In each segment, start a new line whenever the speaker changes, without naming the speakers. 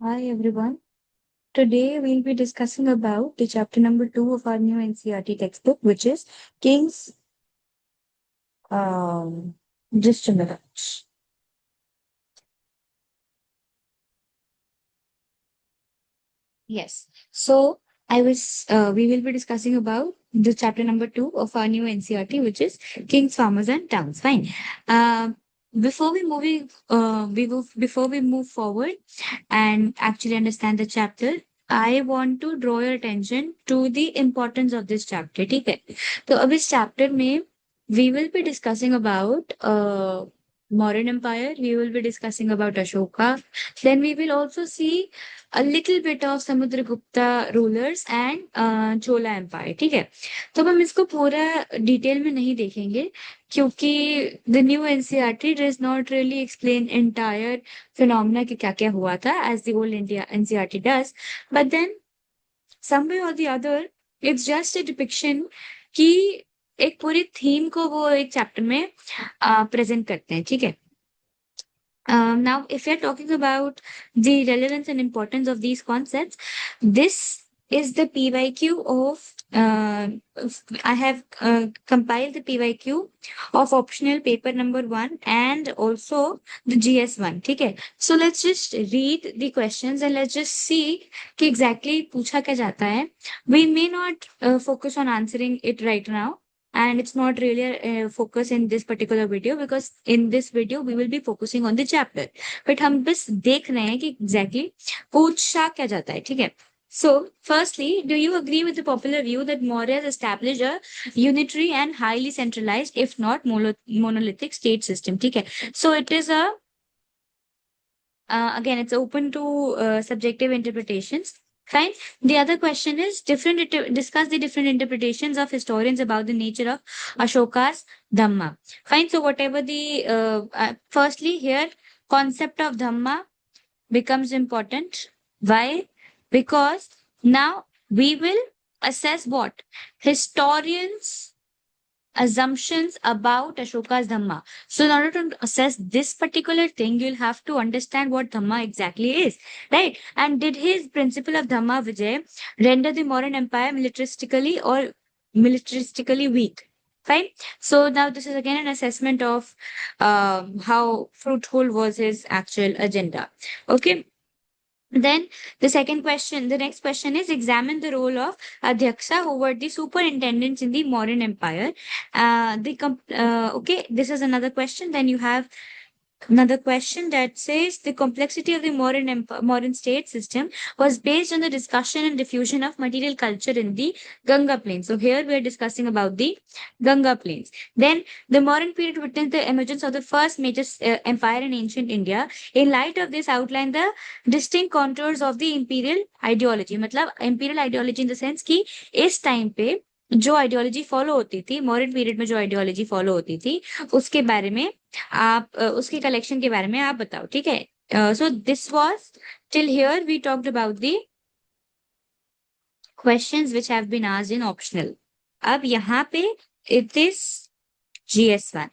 Hi everyone. Today we'll be discussing about the chapter number 2 of our new NCERT textbook, which is King's. Um, just a minute. Yes. So we will be discussing about the chapter number 2 of our new NCERT, which is Kings, Farmers, and Towns. Fine. Um, before we move forward and actually understand the chapter, I want to draw your attention to the importance of this chapter. ठीक है? तो अब इस chapter में we will be discussing about modern empire. We will be discussing about Ashoka. Then we will also see a little bit of Samudragupta rulers and Chola empire. ठीक है? तो अब हम इसको पूरा डिटेल में नहीं देखेंगे क्योंकि the new NCERT does not really explain entire phenomena कि क्या क्या हुआ था as the old India NCERT does but then someway और the other it's just a depiction कि एक पूरी थीम को वो एक चैप्टर में प्रेजेंट करते हैं ठीक है now, if we're talking about the relevance and importance of these concepts, this is the PYQ of. I have compiled the PYQ of optional paper number 1 and also the GS1. Okay, so let's just read the questions and let's just see कि exactly पूछा क्या जाता है. We may not focus on answering it right now. And it's not really a focus in this particular video because in this video we will be focusing on the chapter. But हम बस देख रहे हैं कि exactly पूछा क्या जाता है ठीक है. So, firstly, do you agree with the popular view that Mauryas established a unitary and highly centralized, if not monolithic, state system? ठीक है. So, it is a again, it's open to subjective interpretations. Fine. The other question is discuss the different interpretations of historians about the nature of Ashoka's Dhamma. Fine. So whatever the firstly here concept of Dhamma becomes important. Why? Because now we will assess what historians assumptions about Ashoka's Dhamma. So in order to assess this particular thing, you'll have to understand what Dhamma exactly is, right? And did his principle of Dhamma Vijay render the modern empire militaristically weak? Fine. So now this is again an assessment of how fruitful was his actual agenda. Okay. Then the next question is examine the role of Adhyaksha who were the superintendents in the modern empire. Okay, this is another question. Then you have another question that says the complexity of the modern state system was based on the discussion and diffusion of material culture in the Ganga plains. So here we are discussing about the Ganga plains. Then the modern period witnessed the emergence of the first major empire in ancient India. In light of this, outline the distinct contours of the imperial ideology. मतलब imperial ideology in the sense कि इस time पे जो ideology follow होती थी modern period में जो ideology follow होती थी उसके बारे में आप उसके कलेक्शन के बारे में आप बताओ ठीक है so this was till here we talked about the questions which have been asked in optional अब यहाँ पे इट इज GS1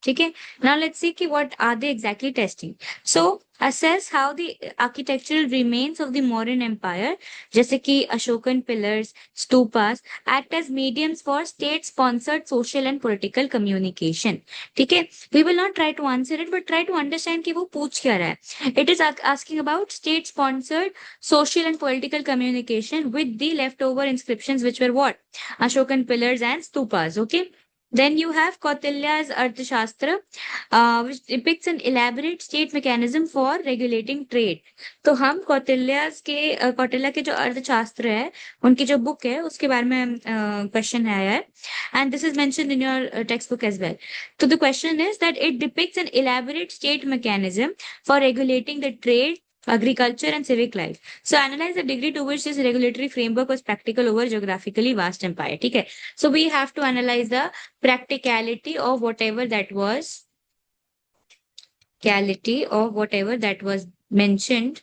ठीक है now let's see कि what are they exactly testing so assess how the architectural remains of the modern empire जैसे कि Ashokan pillars stupas act as mediums for state sponsored social and political communication ठीक है we will not try to answer it but try to understand कि वो पूछ क्या रहा है it is asking about state sponsored social and political communication with the leftover inscriptions which were what Ashokan pillars and stupas okay. Then you have Kautilya's Arthashastra, which depicts an elaborate state mechanism for regulating trade. तो हम कौटिल्य के जो अर्थशास्त्र है उनकी जो book है उसके बारे में क्वेश्चन आया है and this is mentioned in your textbook as well. So the question is that it depicts an elaborate state mechanism for regulating the trade agriculture and civic life. So analyze the degree to which this regulatory framework was practical over geographically vast empire. ठीक है. So we have to analyze the practicality of whatever that was mentioned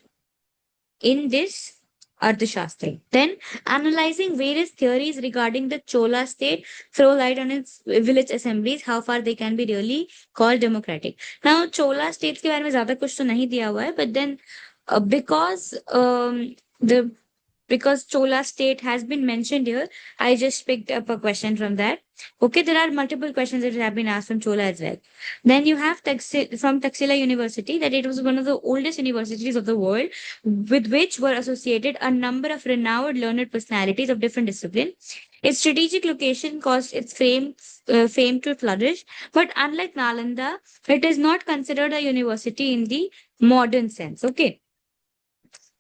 in this Arthashastra. Then analyzing various theories regarding the Chola state, throw light on its village assemblies, how far they can be really called democratic. Now Chola states के बारे में ज्यादा कुछ तो नहीं दिया हुआ है, but then The because Chola state has been mentioned here, I just picked up a question from that. Okay, there are multiple questions that have been asked from Chola as well. Then you have from Taxila University, that it was one of the oldest universities of the world, with which were associated a number of renowned learned personalities of different disciplines. Its strategic location caused its fame to flourish, but unlike Nalanda, it is not considered a university in the modern sense. Okay.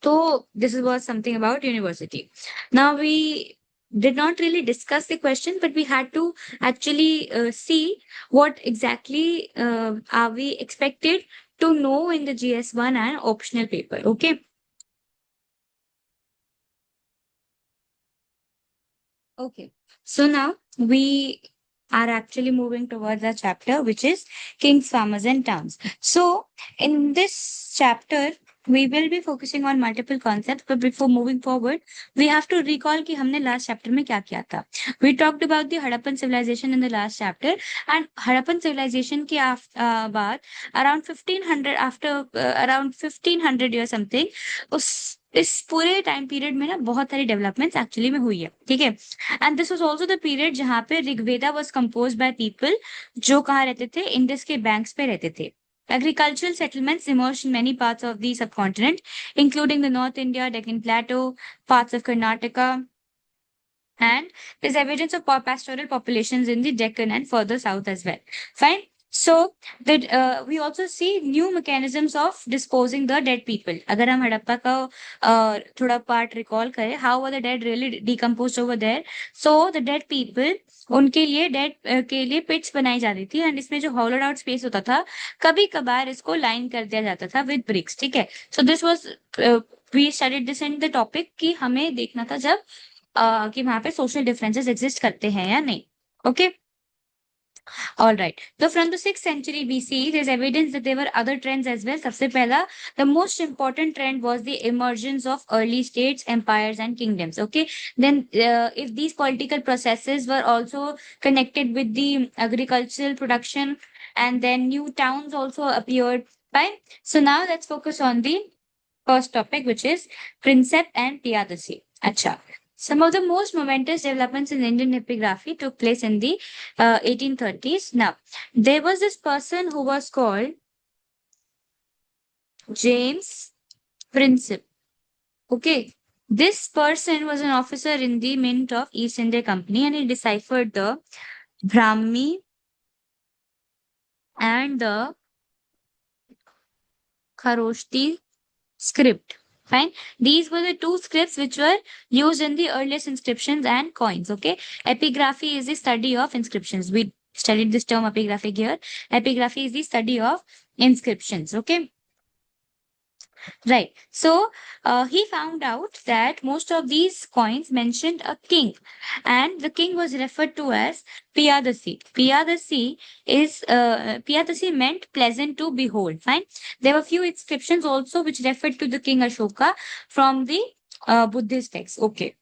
So this was something about university. Now we did not really discuss the question, but we had to actually see what exactly are we expected to know in the GS1 and optional paper. Okay. Okay. So now we are actually moving towards a chapter which is kings, farmers, and towns. So in this chapter, we will be focusing on multiple concepts, but before moving forward, we have to recall कि हमने last chapter में क्या किया था. We talked about the Harappan civilization in the last chapter, and Harappan civilization के बाद around 1500 after around 1500 years something, उस इस पूरे टाइम पीरियड में ना बहुत सारी डेवलपमेंट्स एक्चुअली में हुई है. ठीक है. And this was also the period जहां पे Rigveda was composed by people जो कहाँ रहते थे, इंडस के बैंक्स पे रहते थे. Agricultural settlements emerged in many parts of the subcontinent, including the North India, Deccan Plateau, parts of Karnataka, and there's evidence of pastoral populations in the Deccan and further south as well. Fine. So that we also see new mechanisms of disposing the dead people. अगर हम हड़प्पा का थोड़ा part recall करें, how were the dead really decomposed over there? So the dead people, उनके लिए dead के लिए pits बनाई जाती थी, and इसमें जो hollowed out space होता था, कभी कभार इसको line कर दिया जाता था with bricks. ठीक है. So this was we studied this in the topic कि हमें देखना था जब कि वहां पे सोशल डिफरेंसेस एग्जिस्ट करते हैं या नहीं. Okay. All right. So from the 6th century BCE, there's evidence that there were other trends as well. सबसे पहला, the most important trend was the emergence of early states, empires, and kingdoms. Okay. Then, if these political processes were also connected with the agricultural production, and then new towns also appeared. Fine. So now let's focus on the first topic, which is Princep and Piyadasi. Acha. Some of the most momentous developments in Indian epigraphy took place in the 1830s. Now, there was this person who was called James Princep. Okay. This person was an officer in the Mint of East India Company, and he deciphered the Brahmi and the Kharoshti script. Fine. These were the two scripts which were used in the earliest inscriptions and coins. Okay. Epigraphy is the study of inscriptions. We studied this term epigraphy here. Epigraphy is the study of inscriptions. Okay. Right. So he found out that most of these coins mentioned a king, and the king was referred to as Piyadasi. Piyadasi meant pleasant to behold. Fine. There were few inscriptions also which referred to the king Ashoka from the Buddhist texts. Okay.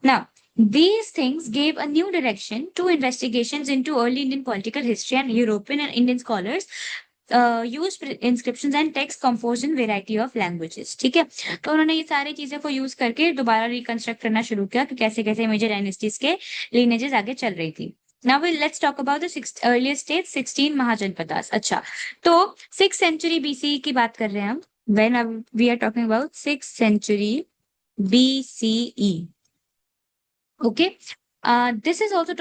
Now, these things gave a new direction to investigations into early Indian political history, and European and Indian scholars used inscriptions and text composed in variety of languages. ठीक है. तो उन्होंने ये सारी चीजें को use करके दोबारा रिकंस्ट्रक्ट करना शुरू किया कि कैसे कैसे मेजर डायनेस्टीज के lineages आगे चल रही थी. Now let's talk about the earliest states, 16 mahajanapadas. अच्छा, तो 6th century BCE की बात कर रहे हैं हम. When we are talking about 6th century BCE. Okay. This is also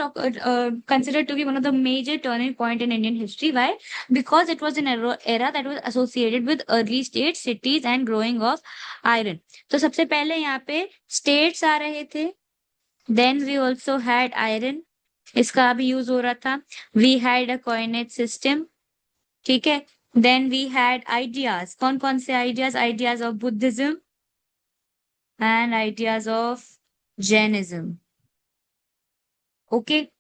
considered to be one of the major turning point in Indian history. Why? Because it was an era that was associated with early states, cities, and growing of iron. तो सबसे पहले यहाँ पे states आ रहे थे. Then we also had iron. इसका भी use हो रहा था. We had a coinage system. ठीक है. Then we had ideas. कौन कौन से ideas? Ideas of Buddhism and ideas of Jainism. Okay.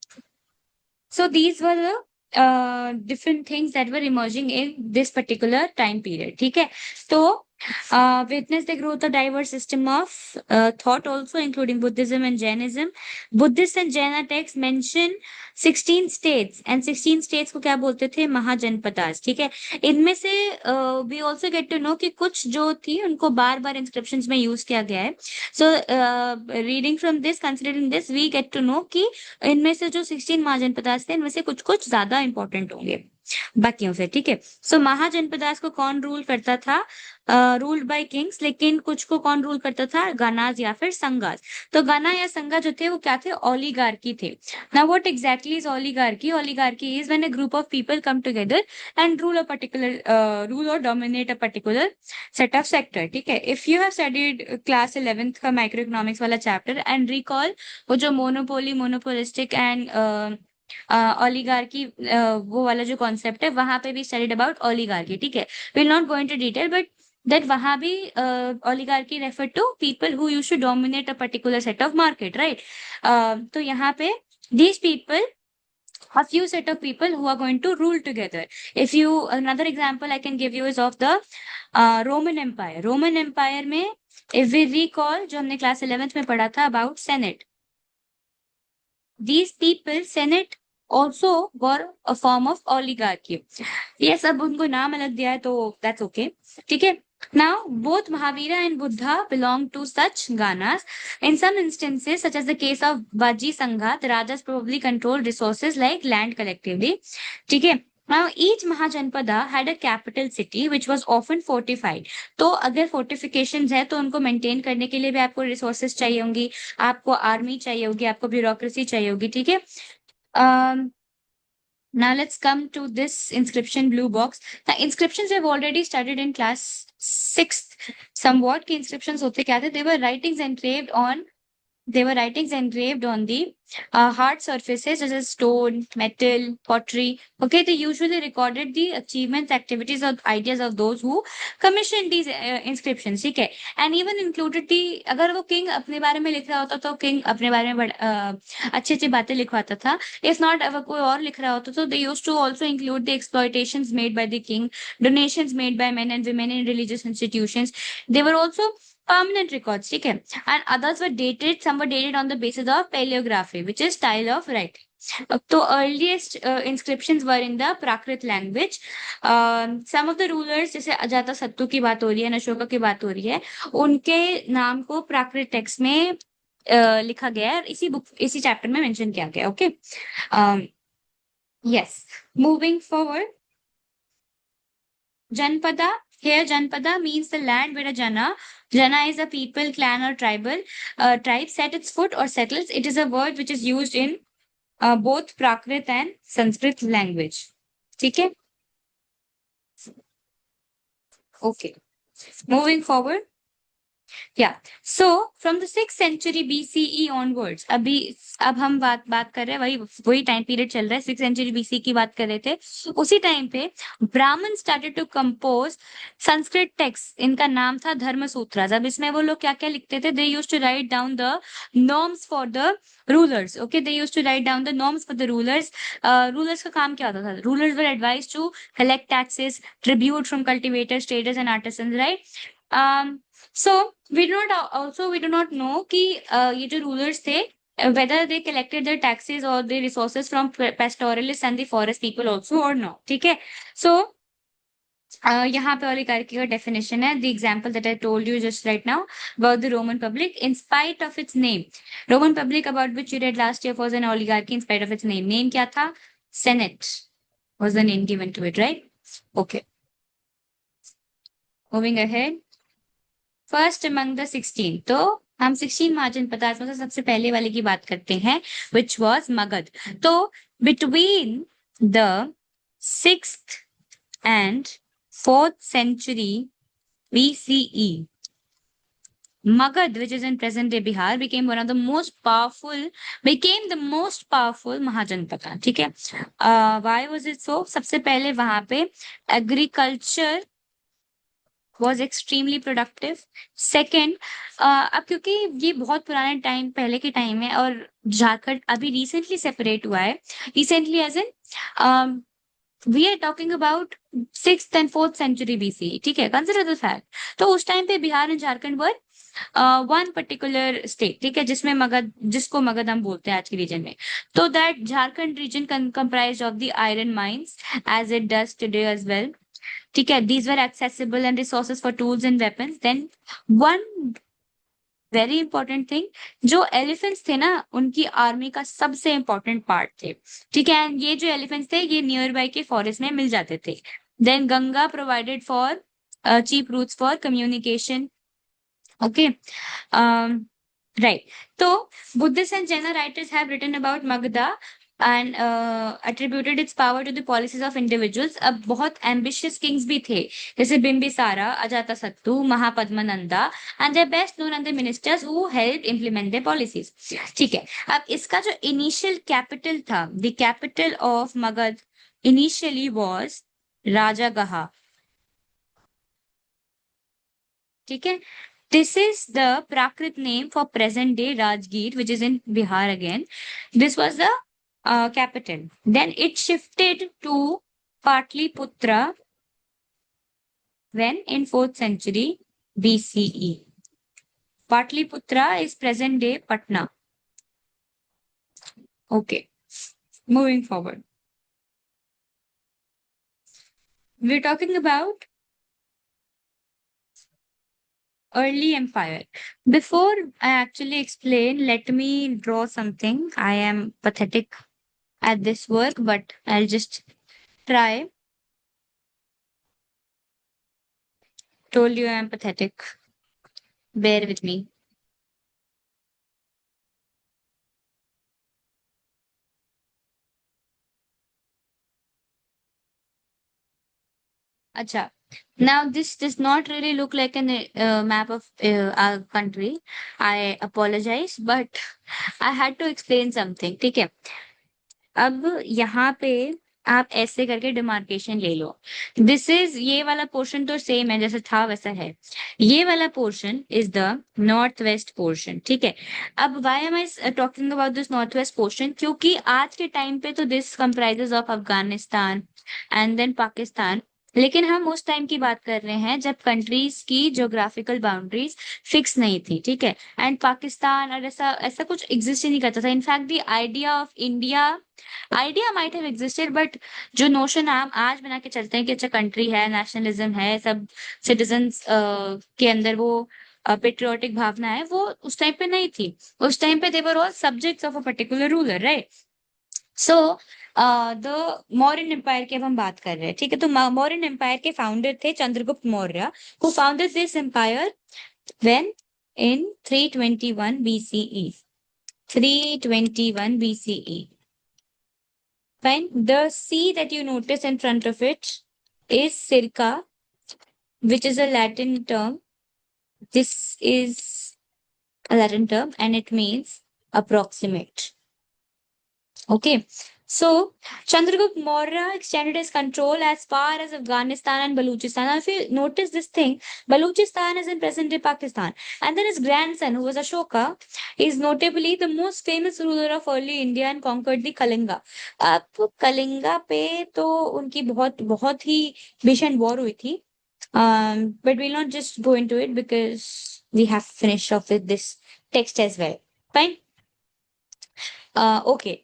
So these were the different things that were emerging in this particular time period. ठीक है. तो Witness the growth of diverse system of thought also, including Buddhism and Jainism. Buddhist and Jaina texts mention 16 states, and 16 states को क्या बोलते थे? महाजनपदास. ठीक है. इनमें से we also get to know कि कुछ जो थी उनको बार बार इंस्क्रिप्शंस में यूज किया गया है. So reading from this, considering this, we get to know कि इनमें से जो 16 महाजनपदास थे इनमें से कुछ कुछ ज्यादा इंपॉर्टेंट होंगे बाकियों से. ठीक है. सो महाजनपदास को कौन रूल करता था? Ruled by Kings. लेकिन कुछ को कौन रूल करता था? गनाज या फिर संगास. तो गना या संगा जो थे वो क्या थे? ओलिगार्की थे. Now what exactly is oligarchy? Oligarchy is when a group of people come together and rule a particular rule और dominate a particular set of sector. ठीक है. If you have studied class 11th का micro economics वाला chapter and recall, वो जो monopoly, monopolistic and oligarchy, वो वाला जो कॉन्सेप्ट है, वहां पे भी स्टडीड अबाउट ओलिगार्की. ठीक है. Will not go into detail, but that वहां भी oligarchy refer to people who used to dominate a particular set of market, right? तो यहाँ पे these people, a few set of people who are going to rule together. If you, another example I can give you is of the Roman Empire. Roman Empire में if we recall जो हमने class 11th में पढ़ा था about Senate, these people, Senate also were a form of oligarchy. Yes, अब उनको नाम अलग दिया है तो that's okay. ठीक है. Now, both Mahavira and Buddha belong to such ganas. In some instances, such as the case of Vaji Sangha, the Rajas probably controlled resources like land collectively. ठीक है. Now, each Mahajanpada had a capital city which was often fortified. तो अगर fortifications है तो उनको maintain करने के लिए भी आपको resources चाहिए होंगी, आपको army चाहिए होगी, आपको bureaucracy चाहिए होगी. ठीक है. Now let's come to this inscription blue box. The inscriptions we have already studied in class 6th. Somewhat की inscriptions होते क्या थे? They were writings engraved on the hard surfaces such as stone, metal, pottery. Okay, they usually recorded the achievements, activities, or ideas of those who commissioned these inscriptions. ठीक है. And even included the, अगर वो king अपने बारे में लिख रहा होता तो king अपने बारे में अच्छी अच्छी बातें लिखवाता था. If not, अगर कोई और लिख रहा होता तो they used to also include the exploitations made by the king, donations made by men and women in religious institutions. They were also permanent records. ठीक है. And others were dated, some were dated on the basis of paleography, which is style of writing. So earliest inscriptions were in the Prakrit language. Some of the rulers, जैसे अजाता शत्रु की बात हो रही है, अशोका की बात हो रही है, उनके नाम को प्राकृत टेक्स्ट में लिखा गया है, इसी चैप्टर में मेंशन किया गया. Okay. Yes. Moving forward, Janpada. Here, Janpada means the land where a Jana is a people, clan, or tribe set its foot or settles. It is a word which is used in both Prakrit and Sanskrit language. ठीक है? Okay. Moving forward. Yeah. So from the 6th century BCE onwards, अब हम बात कर रहे हैं, वही time period चल रहा है. 6th century BC की बात कर रहे थे. उसी टाइम पे Brahmin started to compose Sanskrit text. इनका नाम था धर्म सूत्रास. अब इसमें वो लोग क्या क्या लिखते थे? They used to write down the norms for the rulers. Okay, they used to write down the norms for the rulers. Rulers का काम क्या होता था? Rulers were advise to collect taxes, tribute from cultivators, traders and artisans, right? So we do not know कि ये जो rulers थे, whether they collected their taxes or the resources from pastoralists and the forest people also or not. ठीक है. So यहाँ पे oligarchy का definition है. The example that I told you just right now about the Roman public, in spite of its name. Roman public about which you read last year was an oligarchy in spite of its name. Name क्या था? Senate was the name given to it, right? Okay. Moving ahead. First among the 16. तो हम 16 महाजनपदास में से सबसे पहले वाले की बात करते हैं, विच वॉज मगध. तो between the 6th and 4th century BCE, Magad, which is in present day Bihar, became the most powerful महाजनपद. ठीक है. Why was it so? सबसे पहले वहां पे agriculture was extremely productive. Second, अब क्योंकि ये बहुत पुराने टाइम पहले के टाइम है और झारखंड अभी रिसेंटली सेपरेट हुआ है. Recently as in we are talking about 6th and 4th century BC. ठीक है. Consider the fact. तो उस टाइम पे Bihar and Jharkhand were one particular state, ठीक है, जिसमें मगध, जिसको मगध हम बोलते हैं आज के रीजन में। तो that Jharkhand region comprised of the iron mines as it does today as well, ठीक है। These were accessible and resources for tools and weapons. Then one very important thing, जो एलिफेंट्स थे ना उनकी आर्मी का सबसे इंपॉर्टेंट पार्ट थे, ठीक है। एंड ये जो एलिफेंट्स थे ये नियर बाय के फॉरेस्ट में मिल जाते थे। Then Ganga provided for cheap routes for communication, okay, right. तो Buddhist and Jain writers have written about Magadha and attributed its power to the policies of individuals। अब बहुत एम्बिशियस किंग्स भी थे, जैसे Bimbisara, Ajatashatru, Mahapadmananda, and they best known and the ministers who help implement the policies, ठीक है। अब इसका जो इनिशियल कैपिटल था, the capital of Magadh initially was Rajagaha, ठीक है। This is the Prakrit name for present day Rajgir, which is in Bihar again. This was the capital. Then it shifted to Patliputra when in 4th century BCE. Patliputra is present day Patna. Okay, moving forward. We're talking about early empire. Before I actually explain, let me draw something. I am pathetic at this work, but I'll just try. Told you I'm pathetic. Bear with me. Acha. Now this does not really look like a map of our country. I apologize, but I had to explain something. ठीक है। अब यहाँ पे आप ऐसे करके demarcation ले लो। This is, ये वाला पोर्शन तो सेम है, जैसे था वैसा है। ये वाला portion is the north west portion, ठीक है। अब why am I talking about this north west portion, क्योंकि आज के टाइम पे तो this comprises of Afghanistan and then Pakistan, लेकिन हम उस टाइम की बात कर रहे हैं जब कंट्रीज की ज्योग्राफिकल बाउंड्रीज फिक्स नहीं थी, ठीक है। एंड पाकिस्तान और ऐसा ऐसा कुछ एग्जिस्ट ही नहीं करता था। In fact the idea of India, idea might have existed, but जो नोशन हम आज बना के चलते हैं कि अच्छा कंट्री है, नेशनलिज्म है, सब सिटीजन्स के अंदर वो पेट्रियोटिक भावना है, वो उस टाइम पे नहीं थी। उस टाइम पे they were all subjects of a particular ruler, right. So the Mauryan empire की अब हम बात कर रहे हैं, ठीक है। तो मौर्यन एम्पायर के फाउंडर थे Chandragupta Maurya, who founded this empire when in 321 BCE, 321 BCE. Fine. The sea that you notice in front of it is circa, which is a Latin term. This is a Latin term and it means approximate. Okay. So Chandragupta Maurya extended his control as far as Afghanistan and Baluchistan. Now, if you notice this thing, Baluchistan is in present-day Pakistan. And then his grandson, who was Ashoka, is notably the most famous ruler of early India and conquered the Kalinga. अब कलिंगा पे तो उनकी बहुत बहुत ही भीषण war हुई थी, but we'll not just go into it because we have finished off with this text as well. Fine. Okay.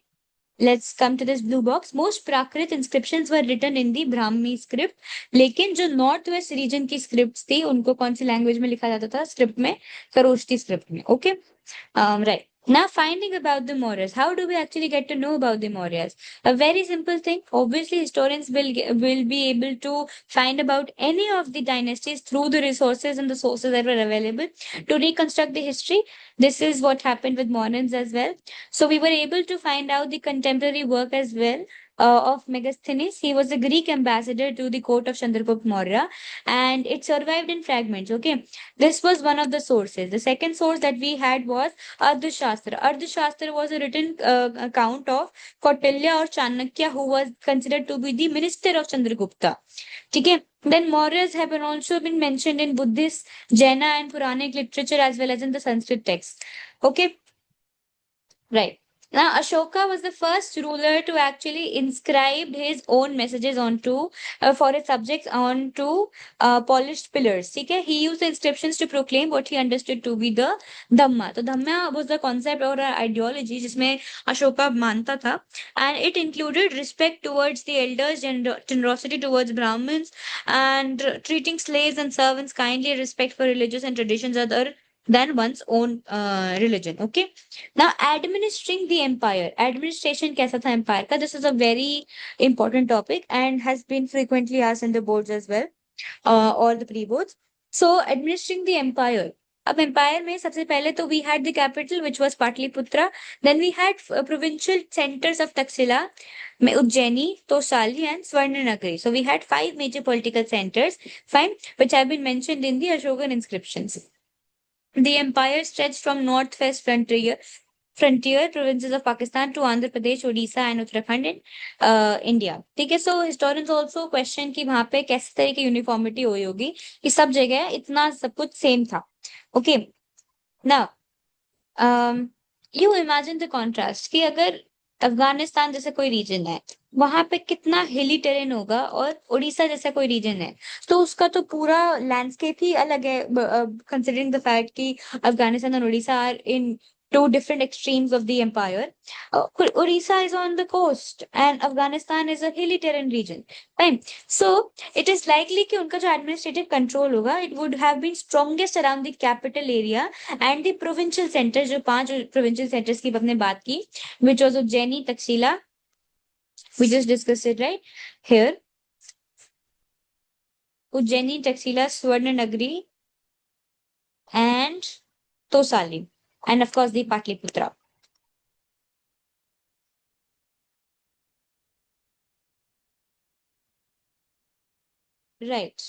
Let's come to this blue box. Most Prakrit inscriptions were written in the Brahmi script. लेकिन जो north west region की script थी उनको कौन सी language में लिखा जाता था? स्क्रिप्ट में, खरोष्टी स्क्रिप्ट में। Okay, right. Now, finding about the Mauryas. How do we actually get to know about the Mauryas? A very simple thing. Obviously, historians will be able to find about any of the dynasties through the resources and the sources that were available to reconstruct the history. This is what happened with Mauryans as well. So we were able to find out the contemporary work as well of Megasthenes. He was a Greek ambassador to the court of Chandragupta Maurya, and it survived in fragments. Okay, this was one of the sources. The second source that we had was Arthashastra. Arthashastra was a written account of Kautilya or Chanakya, who was considered to be the minister of Chandragupta. Okay. Then Mauryas have also been mentioned in Buddhist, Jaina, and Puranic literature as well as in the Sanskrit texts. Okay, right. Now, Ashoka was the first ruler to actually inscribe his own messages onto for his subjects onto polished pillars. Okay, he used the inscriptions to proclaim what he understood to be the Dhamma. So, Dhamma was the concept or ideology जिसमें Ashoka मानता था, and it included respect towards the elders, generosity towards Brahmins, and treating slaves and servants kindly, respect for religious and traditions other than one's own religion. Okay. Now, administering the empire. Administration कैसा था empire का? This is a very important topic and has been frequently asked in the boards as well, or the pre-boards. So, administering the empire. अब empire में सबसे पहले तो we had the capital which was Patliputra. Then we had provincial centers of Taxila, Ujjaini, Tosali, and Swarnanagari. So we had five major political centers, five which have been mentioned in the Ashokan inscriptions. The empire stretched from northwest frontier provinces of Pakistan to Andhra Pradesh, Odisha, and Uttarakhand in India. ठीक है, so historians also question कि वहां पे कैसे तरह की uniformity हुई होगी कि सब जगह इतना सब कुछ सेम था. Okay, now you imagine the contrast कि अगर अफगानिस्तान जैसा कोई रीजन है, वहां पे कितना हिली टेरेन होगा, और उड़ीसा जैसा कोई रीजन है तो उसका तो पूरा लैंडस्केप ही अलग है, कंसिडरिंग द फैक्ट कि अफगानिस्तान और Orissa are in two different extremes of the empire. Orissa is on the coast and Afghanistan is a hilly terrain region. Fine. So it is likely कि उनका जो administrative control होगा, it would have been strongest around the capital area and the provincial centers. जो पांच provincial centers की हमने बात की, which was Ujjaini, Taxila, we just discussed it right here. Ujjaini, Taxila, Swarnanagari, and Tosali, and of course the Patliputra. Right.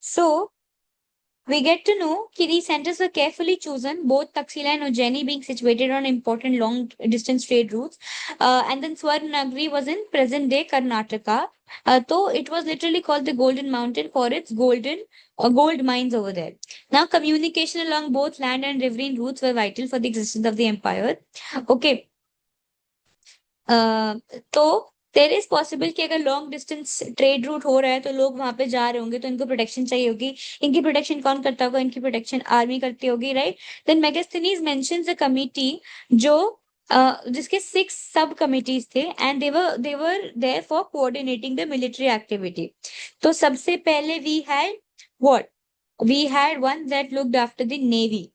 So we get to know that these centers were carefully chosen, both Taxila and Ujjaini being situated on important long distance trade routes. And then Swarnagri was in present day Karnataka. So it was literally called the Golden Mountain for its gold mines over there. Now, communication along both land and riverine routes were vital for the existence of the empire. Okay. तो there is possible कि अगर long distance trade route हो रहा है तो लोग वहां पे जा रहे होंगे, तो इनको प्रोटेक्शन चाहिए होगी. इनकी प्रोटेक्शन कौन करता होगा? इनकी प्रोटेक्शन आर्मी करती होगी, right. Then Megasthenes mentions a committee जो जिसके 6 सब कमिटीज थे, and they were there for coordinating the military activity. तो सबसे पहले we had what? We had one that looked after the navy.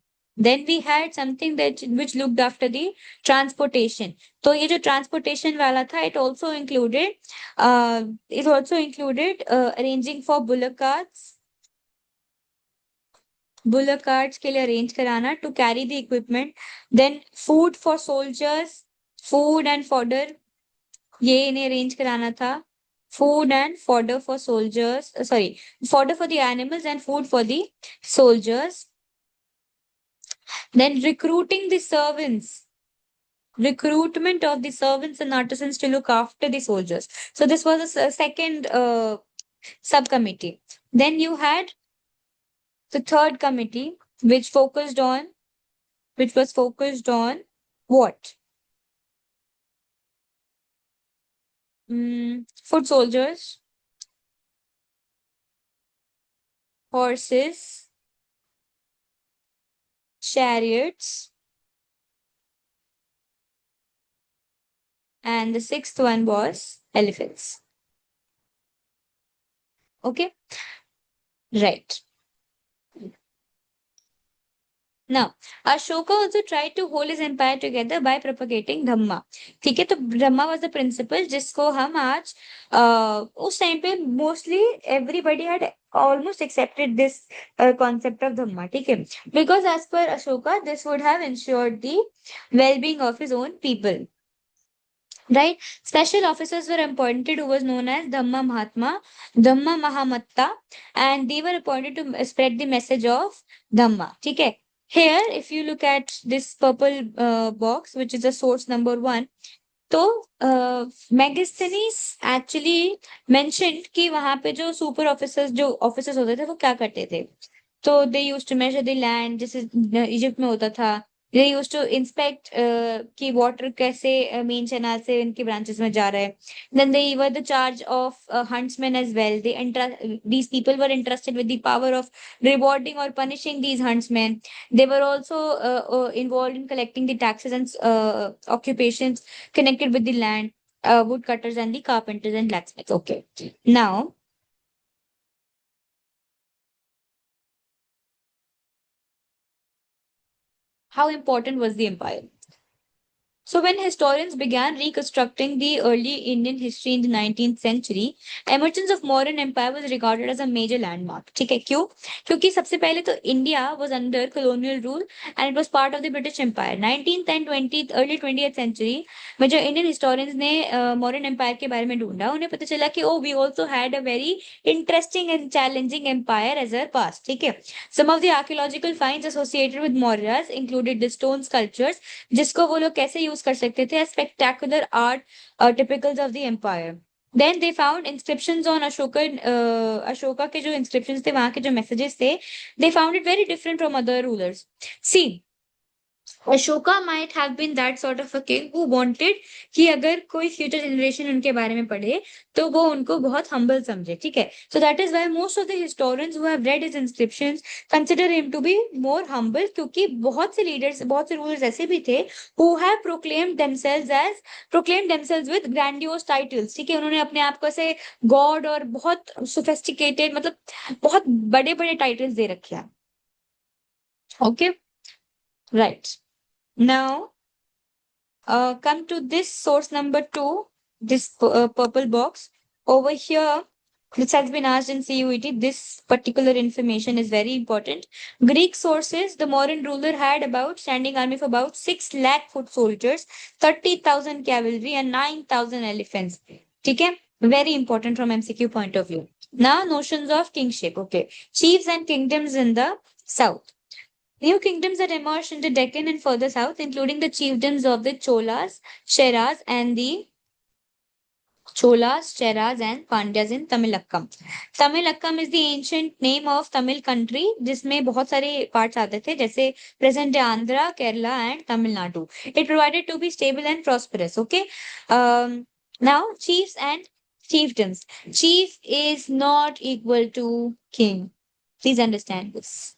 Then we had something that which looked after the transportation. तो ये जो transportation वाला था, it also included arranging for bullock carts के लिए अरेंज कराना to carry the equipment. Then food for soldiers, food and fodder, ये इन्हें अरेंज कराना था. Food and fodder for soldiers, fodder for the animals and food for the soldiers. Then recruiting the servants. Recruitment of the servants and artisans to look after the soldiers. So this was a second subcommittee. Then you had the third committee, which was focused on what? Foot soldiers, horses, chariots, and the sixth one was elephants. Okay, right. Now, Ashoka also tried to hold his empire together by propagating Dhamma. ठीक है, तो Dhamma was the principle जिसको हम आज उस time पे mostly everybody had almost accepted this concept of Dhamma. ठीक है, because as per Ashoka, this would have ensured the well-being of his own people. Right? Special officers were appointed who was known as Dhamma Mahatma, Dhamma Mahamatta, and they were appointed to spread the message of Dhamma. ठीक है. Here, if you look at this purple box, which is a source number 1, तो Megasthenes actually mentioned कि वहां पे जो super officers होते थे वो क्या करते थे. तो they use to measure the land, जैसे इजिप्ट में होता था. दे यूज्ड टू इंस्पेक्ट कि वाटर कैसे मेन चैनल से इनके ब्रांचेस में जा रहा है. Then they were the charge of huntsmen as well. These people were entrusted with the power of rewarding or punishing these huntsmen. They were also involved in collecting the taxes and occupations connected with the land, woodcutters and the carpenters and blacksmiths. Okay. Now, how important was the empire? So, when historians began reconstructing the early Indian history in the 19th century, emergence of modern empire was regarded as a major landmark. ठीक है क्यों? क्योंकि सबसे पहले तो India was under colonial rule and it was part of the British Empire. 19th and 20th early 20th century में जो Indian historians ने modern empire के बारे में ढूंढा, उन्हें पता चला कि we also had a very interesting and challenging empire as our past. ठीक है. Some of the archaeological finds associated with Mauryas included the stone sculptures जिसको वो लोग कैसे यूज कर सकते थे spectacular art typicals of the empire. Then they found inscriptions on Ashoka. Ashoka के जो इंस्क्रिप्शंस थे, वहां के जो मैसेजेस थे, they found it very different from other rulers. See, Ashoka might have been that sort of a king who wanted कि अगर कोई फ्यूचर जनरेशन उनके बारे में पढ़े तो वो उनको बहुत हम्बल समझे. ठीक है. So that is why most of the historians who have read his inscriptions consider him to be more humble, क्योंकि बहुत से लीडर्स, बहुत से रूलर्स ऐसे भी थे who have proclaimed themselves with grandiose titles. ठीक है. उन्होंने अपने आप को ऐसे गॉड और बहुत सोफिस्टिकेटेड, मतलब बहुत बड़े बड़े टाइटल्स दे रखे हैं. Okay, right. Now, come to this source number 2, this purple box. Over here, this has been asked in CUET. This particular information is very important. Greek sources, the modern ruler had about standing army of about 6 lakh foot soldiers, 30,000 cavalry and 9,000 elephants. ठीक है? Very important from MCQ point of view. Now, notions of kingship. Okay. Chiefs and kingdoms in the south. New kingdoms that emerged in the Deccan and further south, including the chiefdoms of the Cholas, Cheras, and Pandyas in Tamilakkam. Tamilakkam is the ancient name of Tamil country, जिसमें बहुत सारे parts आते थे, जैसे present day Andhra, Kerala, and Tamil Nadu. It provided to be stable and prosperous. Okay. Now, chiefs and chiefdoms. Chief is not equal to king. Please understand this.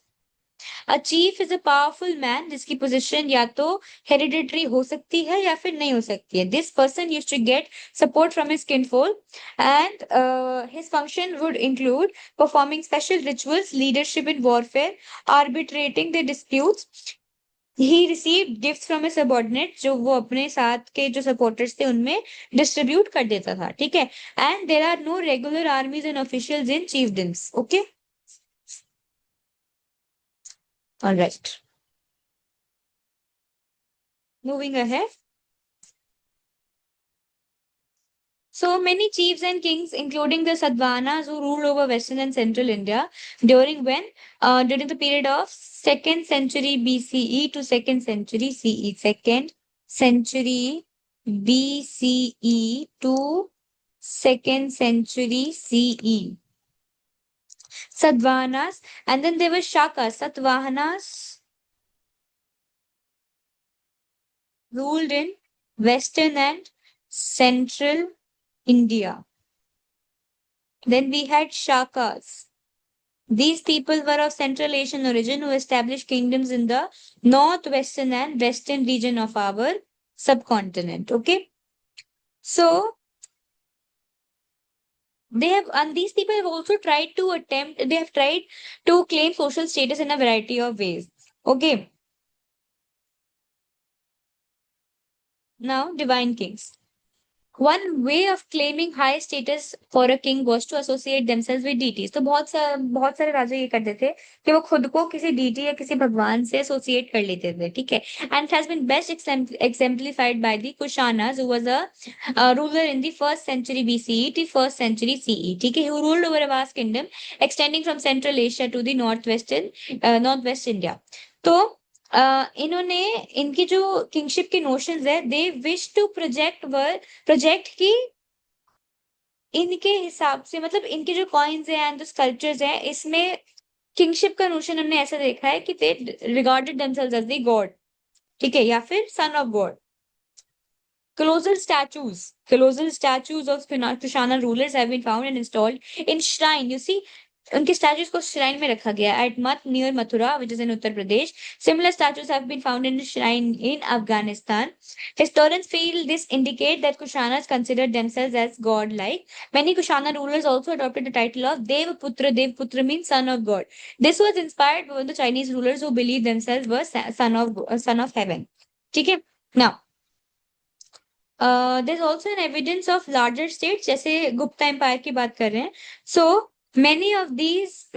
A chief is a powerful man जिसकी position या तो hereditary हो सकती है या फिर नहीं हो सकती है. This person used to get support from his kinfolk and his function would include performing special rituals, leadership in warfare, arbitrating the disputes. He received gifts from his subordinate, जो वो अपने साथ के जो सपोर्टर्स थे उनमें डिस्ट्रीब्यूट कर देता था. ठीक है. And there are no regular armies and officials in chiefdoms. Okay, all right. Moving ahead. So many chiefs and kings, including the Sadvanas who ruled over Western and Central India during the period of 2nd century BCE to 2nd century CE. 2nd century BCE to 2nd century CE. Sadvanas, and then there were Shakas. Satvahanas ruled in Western and Central India. Then we had Shakas. These people were of Central Asian origin who established kingdoms in the northwestern and western region of our subcontinent. Okay. So and these people have also tried to claim social status in a variety of ways. Okay. Now, divine kings. One way of claiming high status for a king was to associate themselves with deities. तो बहुत सारे राजा ये करते थे कि वो खुद को किसी deity या किसी भगवान से associate कर लेते थे. ठीक है. And it has been best exemplified by the Kushanas, who was a ruler in the 1st century BCE to 1st century CE. ठीक है. Who ruled over a vast kingdom extending from Central Asia to the northwest India. तो इन्होंने इनकी जो kingship के notions है, they wish to project की इनके हिसाब से, मतलब इनके जो कॉइन्स है एंड स्कल्पचर्स है, इसमें किंगशिप का नोशन हमने ऐसा देखा है कि they regarded themselves as the god. ठीक है, या फिर son of god. Colossal statues of Kushana rulers have been found and installed in shrine. You see, उनके statues को shrine में रखा गया at Mat near Mathura, which is in Uttar Pradesh. Similar statues have been found in a shrine in Afghanistan. Historians feel this indicate that Kushanas considered themselves as god-like. Many Kushana rulers also adopted the title of Devaputra. Devaputra means son of God. This was inspired by the Chinese rulers who believed themselves were son of heaven. ठीक है, now there's also an evidence of larger states, जैसे Gupta empire की बात कर रहे हैं. So many of these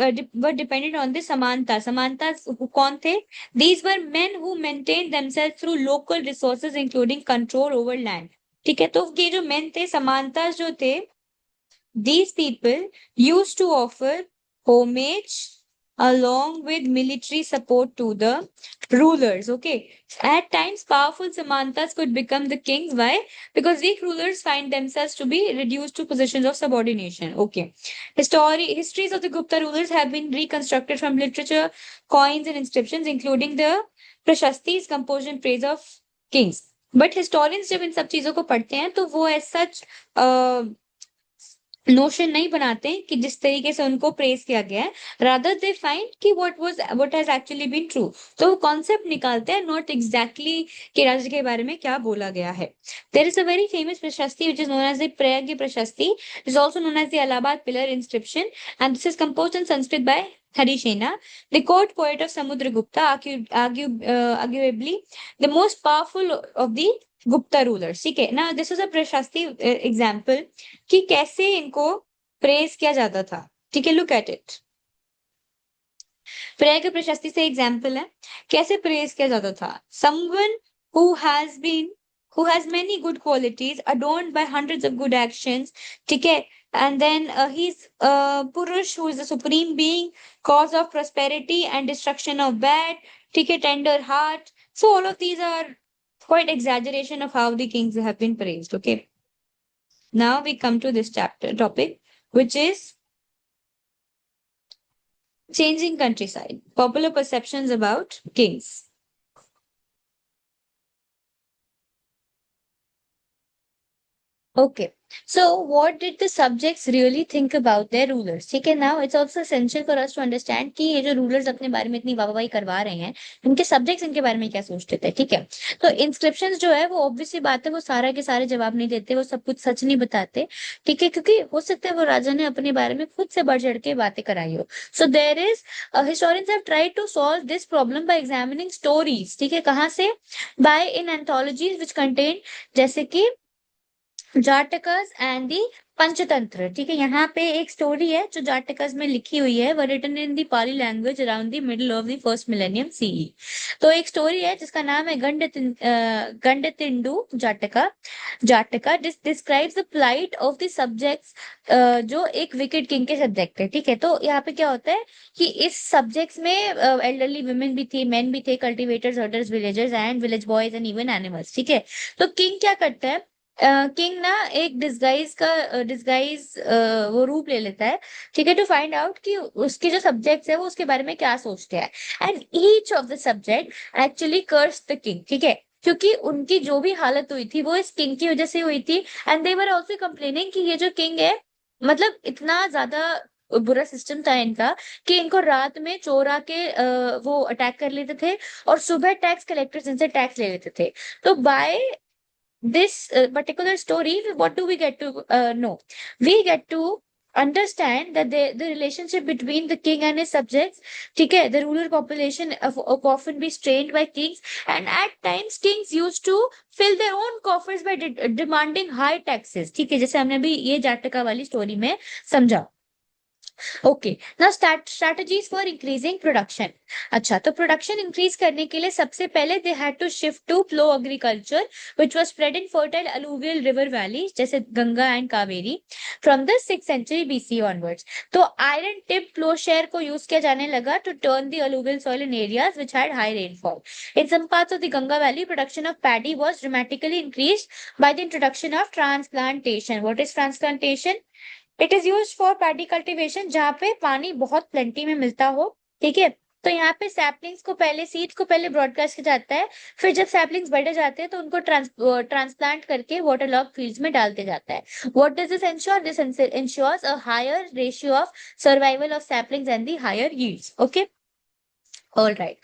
were dependent on the Samanta. Samantas कौन थे? These were men who maintained themselves through local resources, including control over land. ठीक है, तो ये जो men थे, Samantas जो थे, these people used to offer homage along with military support to the rulers. Okay. At times, powerful Samantas could become the kings. Why? Because weak rulers find themselves to be reduced to positions of subordination. Okay. Histories of the Gupta rulers have been reconstructed from literature, coins, and inscriptions, including the Prashastis composed in praise of kings. But historians जब इन सब चीजों को पढ़ते हैं तो वो as such notion नहीं बनाते कि जिस तरीके से उनको प्रेज किया गया है, रादर दे फाइंड कि what has actually been true. तो वो कॉन्सेप्ट निकालते हैं, नॉट एग्जैक्टली कि राज्य के बारे में क्या बोला गया है. There is a very famous prashasti which is known as the Prayag Prashasti, is also known as the Allahabad pillar inscription, and this is composed in Sanskrit by Harisena, the court poet of Samudragupta, arguably the most powerful of the Gupta rulers. ठीक है ना, this is a प्रशस्ति example कि कैसे इनको praise किया जाता था. ठीक है, लुक एट इट. प्रयाग प्रशस्ति से एग्जाम्पल है कैसे प्रेज किया जाता था. Someone who has many good qualities, adorned by hundreds of good actions. ठीक है, and then he's Purush, who is the supreme being, cause of prosperity and destruction of bad. ठीक है, tender heart. So all of these are quite exaggeration of how the kings have been praised. Okay. Now we come to this topic, which is changing countryside, popular perceptions about kings. Okay. So what did the subjects really think about their rulers? ठीक है, now it's also essential for us to understand कि ये जो rulers अपने बारे में इतनी वाहवाही करवा रहे हैं, इनके subjects इनके बारे में क्या सोचते थे. ठीक है, तो inscriptions जो है वो obviously बात है, वो सारा के सारे जवाब नहीं देते, वो सब कुछ सच नहीं बताते. ठीक है, क्योंकि हो सकता है वो राजा ने अपने बारे में खुद से बढ़ चढ़ के बातें कराई हो. So there is historians have tried to solve this problem by examining stories. ठीक है, कहाँ से? By in anthologies which contain, जैसे कि जाटकस एंड दी पंचतंत्र. ठीक है, यहाँ पे एक स्टोरी है जो जाटकस में लिखी हुई है, were written in the Pali language around the middle of the first millennium CE. तो एक स्टोरी है जिसका नाम है Gandatindu Jataka. Jataka describes the plight of the subjects, जो एक विकेट किंग के सब्जेक्ट है. ठीक है, तो यहाँ पे क्या होता है कि इस सब्जेक्ट्स में एल्डरली वुमेन भी थी, मेन भी थे, cultivators, herders, villagers and village boys and even animals. ठीक है, तो किंग क्या करता है? किंग ना एक डिस्गाइज वो रूप ले लेता है. ठीक है, टू फाइंड आउट कि उसके जो सब्जेक्ट्स है वो उसके बारे में क्या सोचते हैं. And each of the subject actually curse the king. ठीक है, क्योंकि उनकी जो भी हालत हुई थी वो इस किंग की वजह से हुई थी. And they were also complaining कि ये जो किंग है, मतलब इतना ज्यादा बुरा सिस्टम था इनका कि इनको रात में चोर आके वो अटैक कर लेते थे और सुबह टैक्स कलेक्टर्स इनसे टैक्स ले लेते थे. तो bye this particular story, what do we get to know? We get to understand that the relationship between the king and his subjects, ठीक है, the rural population of often be strained by kings, and at times kings used to fill their own coffers by demanding high taxes. ठीक है, जैसे हमने अभी ये जाटका वाली story में समझा. Okay, now strategies for increasing production. अच्छा, तो प्रोडक्शन इंक्रीज करने के लिए सबसे पहले they had to shift to plough agriculture which was spread in fertile alluvial river valley जैसे Ganga and Kaveri from the 6th century BC onwards. तो आयरन टिप फ्लो शेयर को यूज किया जाने लगा to turn the alluvial soil in areas which had high rainfall. In some parts of the Ganga valley production of paddy was dramatically increased by the introduction of transplantation. What is transplantation? It is use for paddy cultivation, जहाँ पे पानी बहुत plenty में मिलता हो. ठीक है, तो यहाँ पे सैपलिंग्स को पहले, सीड्स को पहले ब्रॉडकास्ट किया जाता है, फिर जब सैपलिंग्स बढ़े जाते हैं तो उनको ट्रांसप्लांट करके वाटरलॉग फील्ड्स में डालते जाता है. What does this ensure? This ensures a higher ratio of survival of saplings and the higher yields. Okay, all right.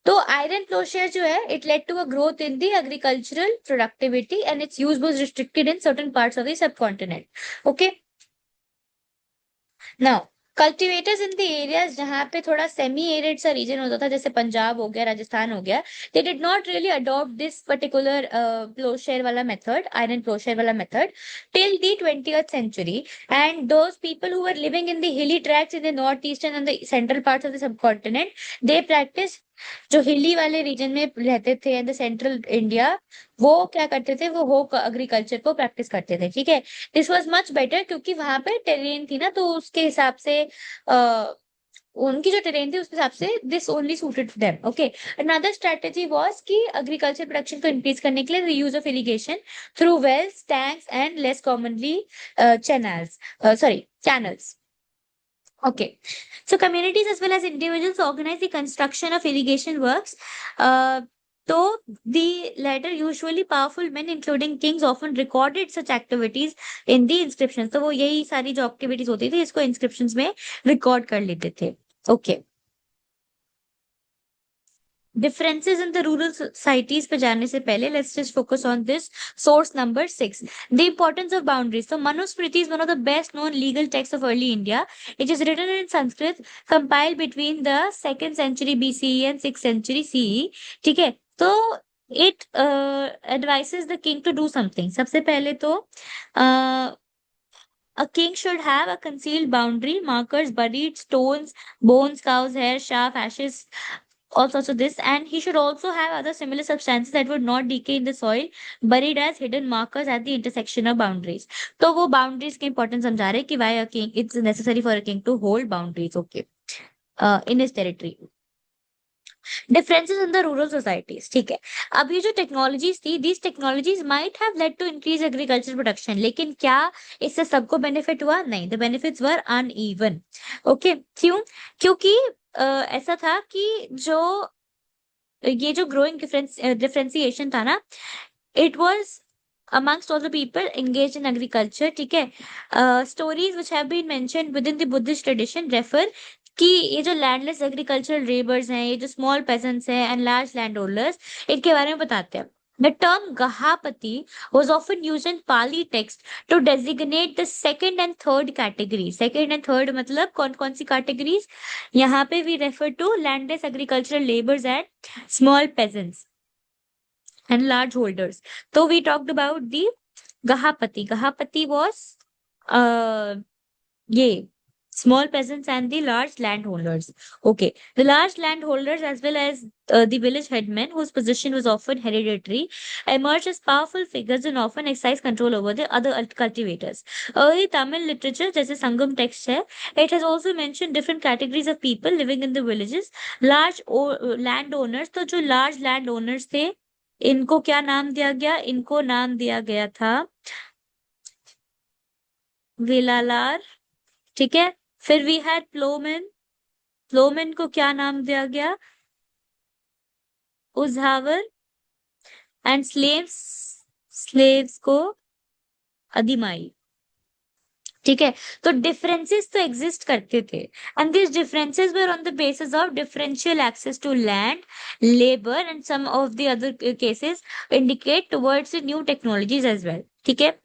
तो आयरन प्लोशेयर जो है, it led to a growth in the agricultural productivity and its use was restricted in certain parts of the subcontinent. Okay, now cultivators in the areas जहाँ पे थोड़ा semi arid सा reason होता था, जैसे पंजाब हो गया, राजस्थान हो गया, they did not really adopt this particular ploughshare वाला मेथड, आयरन प्लोशेयर वाला method, till the 20th century. And those people who were living in the hilly tracts in the northeastern and the central parts of the subcontinent, they practiced, जो हिली वाले reason में रहते थे in the central India, वो क्या करते थे, वो होक एग्रीकल्चर को प्रैक्टिस करते थे. ठीक है, दिस वाज मच बेटर, क्योंकि वहां पे टेरेन थी ना, तो उसके हिसाब से उनकी जो टेरेन थी उसके हिसाब से this only suited them. Okay, another strategy was कि एग्रीकल्चर प्रोडक्शन को इंक्रीज करने के लिए the use of irrigation through wells, tanks and less commonly channels. Okay, so communities as well as individuals organize the construction of irrigation works. Uh, though the latter, usually powerful men, including kings, often recorded such activities in the inscriptions. तो वो यही सारी जो activities होती थी इसको inscriptions में record कर लेते थे. Okay. Differences in the rural societies पे जाने से पहले let's just focus on this source number 6, the importance of boundaries. So Manusmriti is one of the best known legal texts of early India. It is written in Sanskrit, compiled between the 2nd century BCE and 6th century CE. ठीक है, तो it advises the king to do something. सबसे पहले तो a king should have a concealed boundary, markers, buried stones, bones, cows' hair, chaff, ashes, all sorts of this, and he should also have other similar substances that would not decay in the soil, buried as hidden markers at the intersection of boundaries. तो वो boundaries की importance समझा रहे कि why a king, it's necessary for a king to hold boundaries, okay, in his territory. Differences in the rural societies. ठीक है, अब ये जो टेक्नोलॉजीज थी, these technologies might have led to increase agriculture production, लेकिन क्या इससे सबको बेनिफिट हुआ? नहीं, the benefits were uneven. Okay, क्यों? क्योंकि ऐसा था कि जो ये जो ग्रोइंग डिफरेंशिएशन था ना, it was amongst all the people engaged in agriculture. ठीक है, stories which have been mentioned within the Buddhist tradition refer कि ये जो लैंडलेस एग्रीकल्चरल लेबर्स हैं, ये जो स्मॉल पेजेंट्स हैं एंड लार्ज लैंड होल्डर्स, इनके बारे में बताते हैं. The term Gahapati was often used in Pali text to designate the second and third category. Second and third मतलब कौन कौन सी categories? यहाँ पे we refer to landless agricultural laborers and small peasants and large holders. So we talked about the Gahapati. Gahapati was yeah, small peasants and the large landholders. Okay, the large landholders as well as the village headmen, whose position was often hereditary, emerged as powerful figures and often exercised control over the other cultivators. Early Tamil literature, जैसे संगम text है, it has also mentioned different categories of people living in the villages. Large landowners, तो जो large landowners थे, इनको क्या नाम दिया गया? इनको नाम दिया गया था वेलालार. ठीक है, फिर वी हैड प्लोमेन. प्लोमेन को क्या नाम दिया गया? उझावर. एंड स्लेव्स, स्लेव्स को अधिमाई. ठीक है, तो डिफरेंसेस तो एग्जिस्ट करते थे, and this differences were on the basis of differential access to land, labour and some of the other cases indicate towards new technologies as well. ठीक है,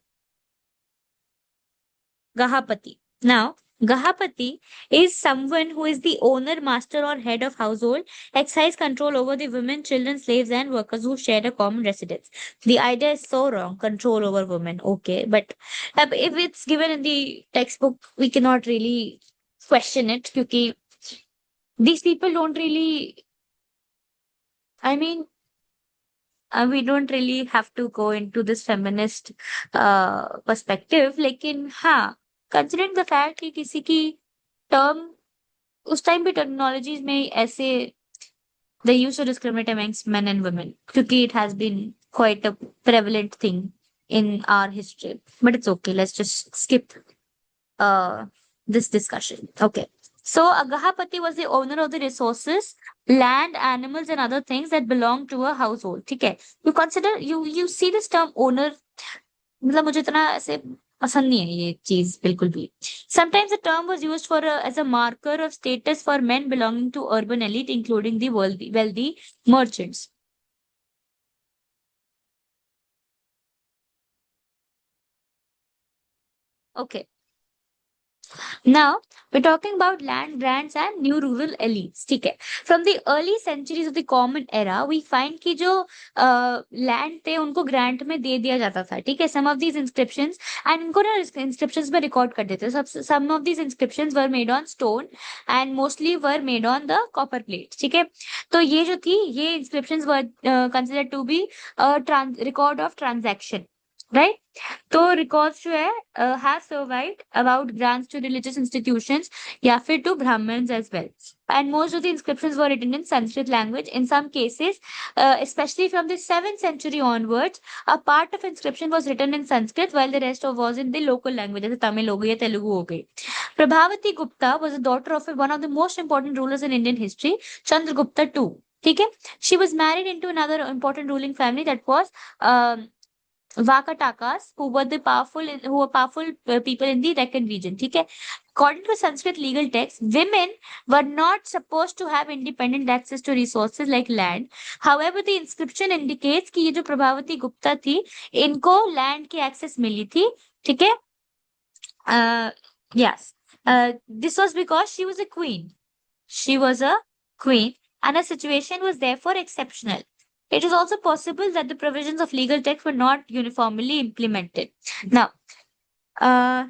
Gahapati. Now, Gahapati is someone who is the owner, master, or head of household, exercise control over the women, children, slaves, and workers who share a common residence. The idea is so wrong, control over women. Okay, but if it's given in the textbook, we cannot really question it because these people don't really, I mean, we don't really have to go into this feminist perspective. लेकिन हाँ, considering the fact कि किसी की term उस time पे technologies में ऐसे they used to discriminate amongst men and women क्योंकि it has been quite a prevalent thing in our history. But it's okay. Let's just skip this discussion. Okay. So Agahapati was the owner of the resources, land, animals, and other things that belonged to a household. ठीक है? You see this term owner. मतलब मुझे इतना ऐसे पसंद नहीं है ये चीज बिल्कुल भी. Sometimes the term was used as a marker of status for men belonging to urban elite, including the wealthy merchants. Okay. Now, we're talking about land grants and new rural elites. ठीक है. From the early centuries of the common era, we find कि जो land थे उनको grant में दे दिया जाता था. ठीक है. Some of these inscriptions and इनको ना inscriptions में रिकॉर्ड कर देते. Some of these inscriptions were made on stone and mostly were made on the copper plate. ठीक है. तो ये जो थी ये inscriptions were considered to be a record of transaction. Right? तो रिकॉर्ड्स जो है have survived about grants to religious institutions या फिर to Brahmins as well. And most of the inscriptions were written in Sanskrit language. In some cases, especially from the 7th century onwards, a part of inscription was written in Sanskrit while the rest of was in the local language, जैसे तमिल हो गई या तेलुगु हो गई. Prabhavati Gupta was the daughter of one of the most important rulers in Indian history, Chandragupta II. ठीक है. She was married into another important ruling family that was Vakatakas, who were powerful people in the Deccan region. ठीक है. According to Sanskrit legal text, women were not supposed to have independent access to resources like land. However, the inscription indicates कि ये जो प्रभावती गुप्ता थी, इनको land की access मिली थी. ठीक है. Yes. This was because she was a queen. She was a queen, and her situation was therefore exceptional. It is also possible that the provisions of legal text were not uniformly implemented. Now,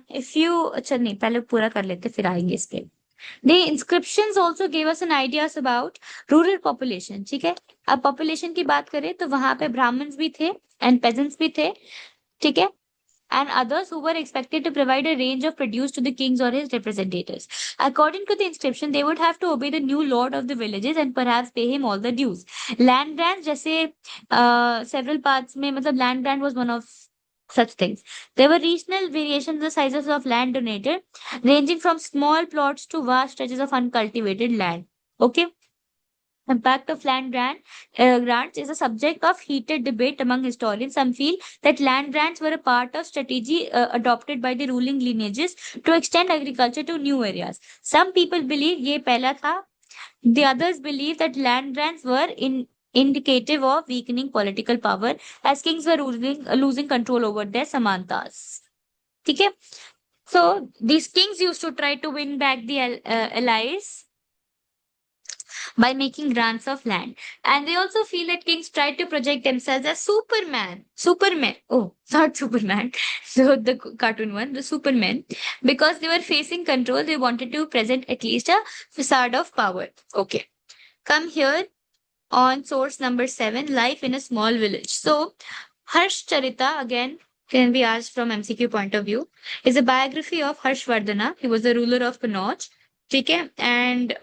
if you अच्छा नहीं पहले पूरा कर लेते फिर आएंगे इस पे. The inscriptions also gave us an ideas about rural population. ठीक है. अब population की बात करें तो वहां पे ब्राह्मण्स भी थे and peasants भी थे. ठीक है. And others who were expected to provide a range of produce to the kings or his representatives. According to the inscription, they would have to obey the new lord of the villages and perhaps pay him all the dues. Land grants, जैसे several parts में मतलब land grant was one of such things. There were regional variations in the sizes of land donated, ranging from small plots to vast stretches of uncultivated land. Okay. Impact of grants is a subject of heated debate among historians. Some feel that land grants were a part of strategy adopted by the ruling lineages to extend agriculture to new areas. Some people believe ये पहला था. The others believe that land grants were indicative of weakening political power as kings were losing control over their samantas. ठीक है? So these kings used to try to win back the allies by making grants of land. And they also feel that kings tried to project themselves as Superman. Superman. Oh, not Superman. So the cartoon one, the Superman. Because they were facing control, they wanted to present at least a facade of power. Okay. Come here on source number 7, Life in a Small Village. So, Harsh Charita, again, can be asked from MCQ point of view, is a biography of Harshvardhana. He was the ruler of Kannauj. ठीक है. And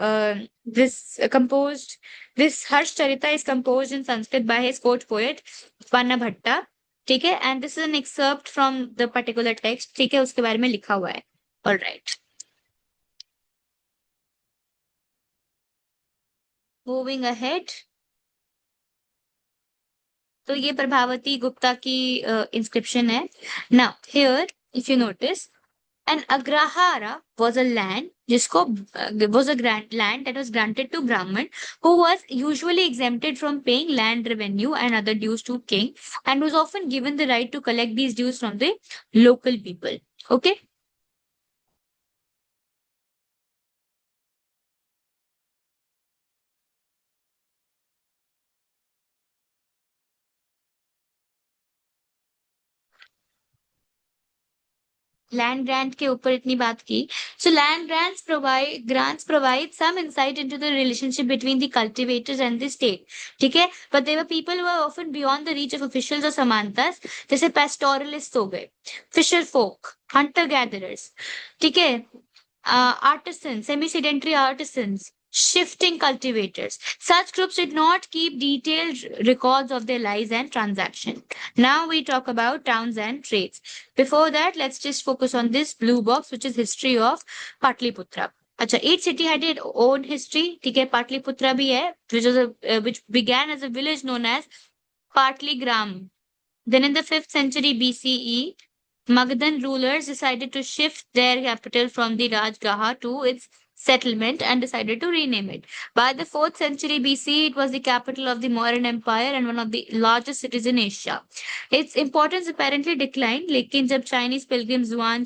this Harsh Charita is composed in Sanskrit by his court poet Panna Bhatta. ठीक है. And this is an excerpt from the particular text. ठीक है. उसके बारे में लिखा हुआ है. All right. Moving ahead. तो ये प्रभावती गुप्ता की इंस्क्रिप्शन है. Now here, if you notice, an agrahara was a land जिसको was a grant land that was granted to Brahman who was usually exempted from paying land revenue and other dues to king and was often given the right to collect these dues from the local people. Okay. Land grant के ऊपर इतनी बात की. So land grants provide some insight into the relationship between the cultivators and the state. ठीक है. But there were people who were often beyond the reach of officials or samantas. जैसे pastoralists हो गए, fisher folk, hunter gatherers. ठीक है. Artisans, semi-sedentary artisans, shifting cultivators. Such groups did not keep detailed records of their lives and transactions. Now we talk about towns and trades. Before that, let's just focus on this blue box, which is history of Patliputra. अच्छा, each city had its own history, ठीक है, पाटलिपुत्रा भी है, which began as a village known as Patligram. Then in the 5th century BCE, Magadhan rulers decided to shift their capital from the Rajgaha to its settlement and decided to rename it. By the 4th century BC, it was the capital of the Mauryan Empire and one of the largest cities in Asia. Its importance apparently declined, लेकिन जब Chinese pilgrim Zhuang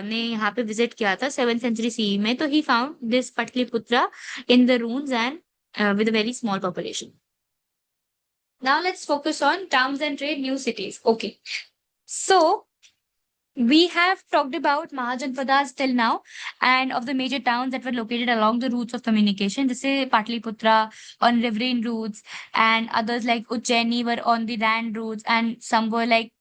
ने यहाँ पे visit किया था 7th century CE में, तो he found this Patliputra in the ruins and with a very small population. Now let's focus on towns and trade, new cities. Okay. So we have talked about Mahajanpadas till now and of the major towns that were located along the routes of communication. This is Patliputra on riverine routes, and others like Ujjaini were on the land routes, and some were like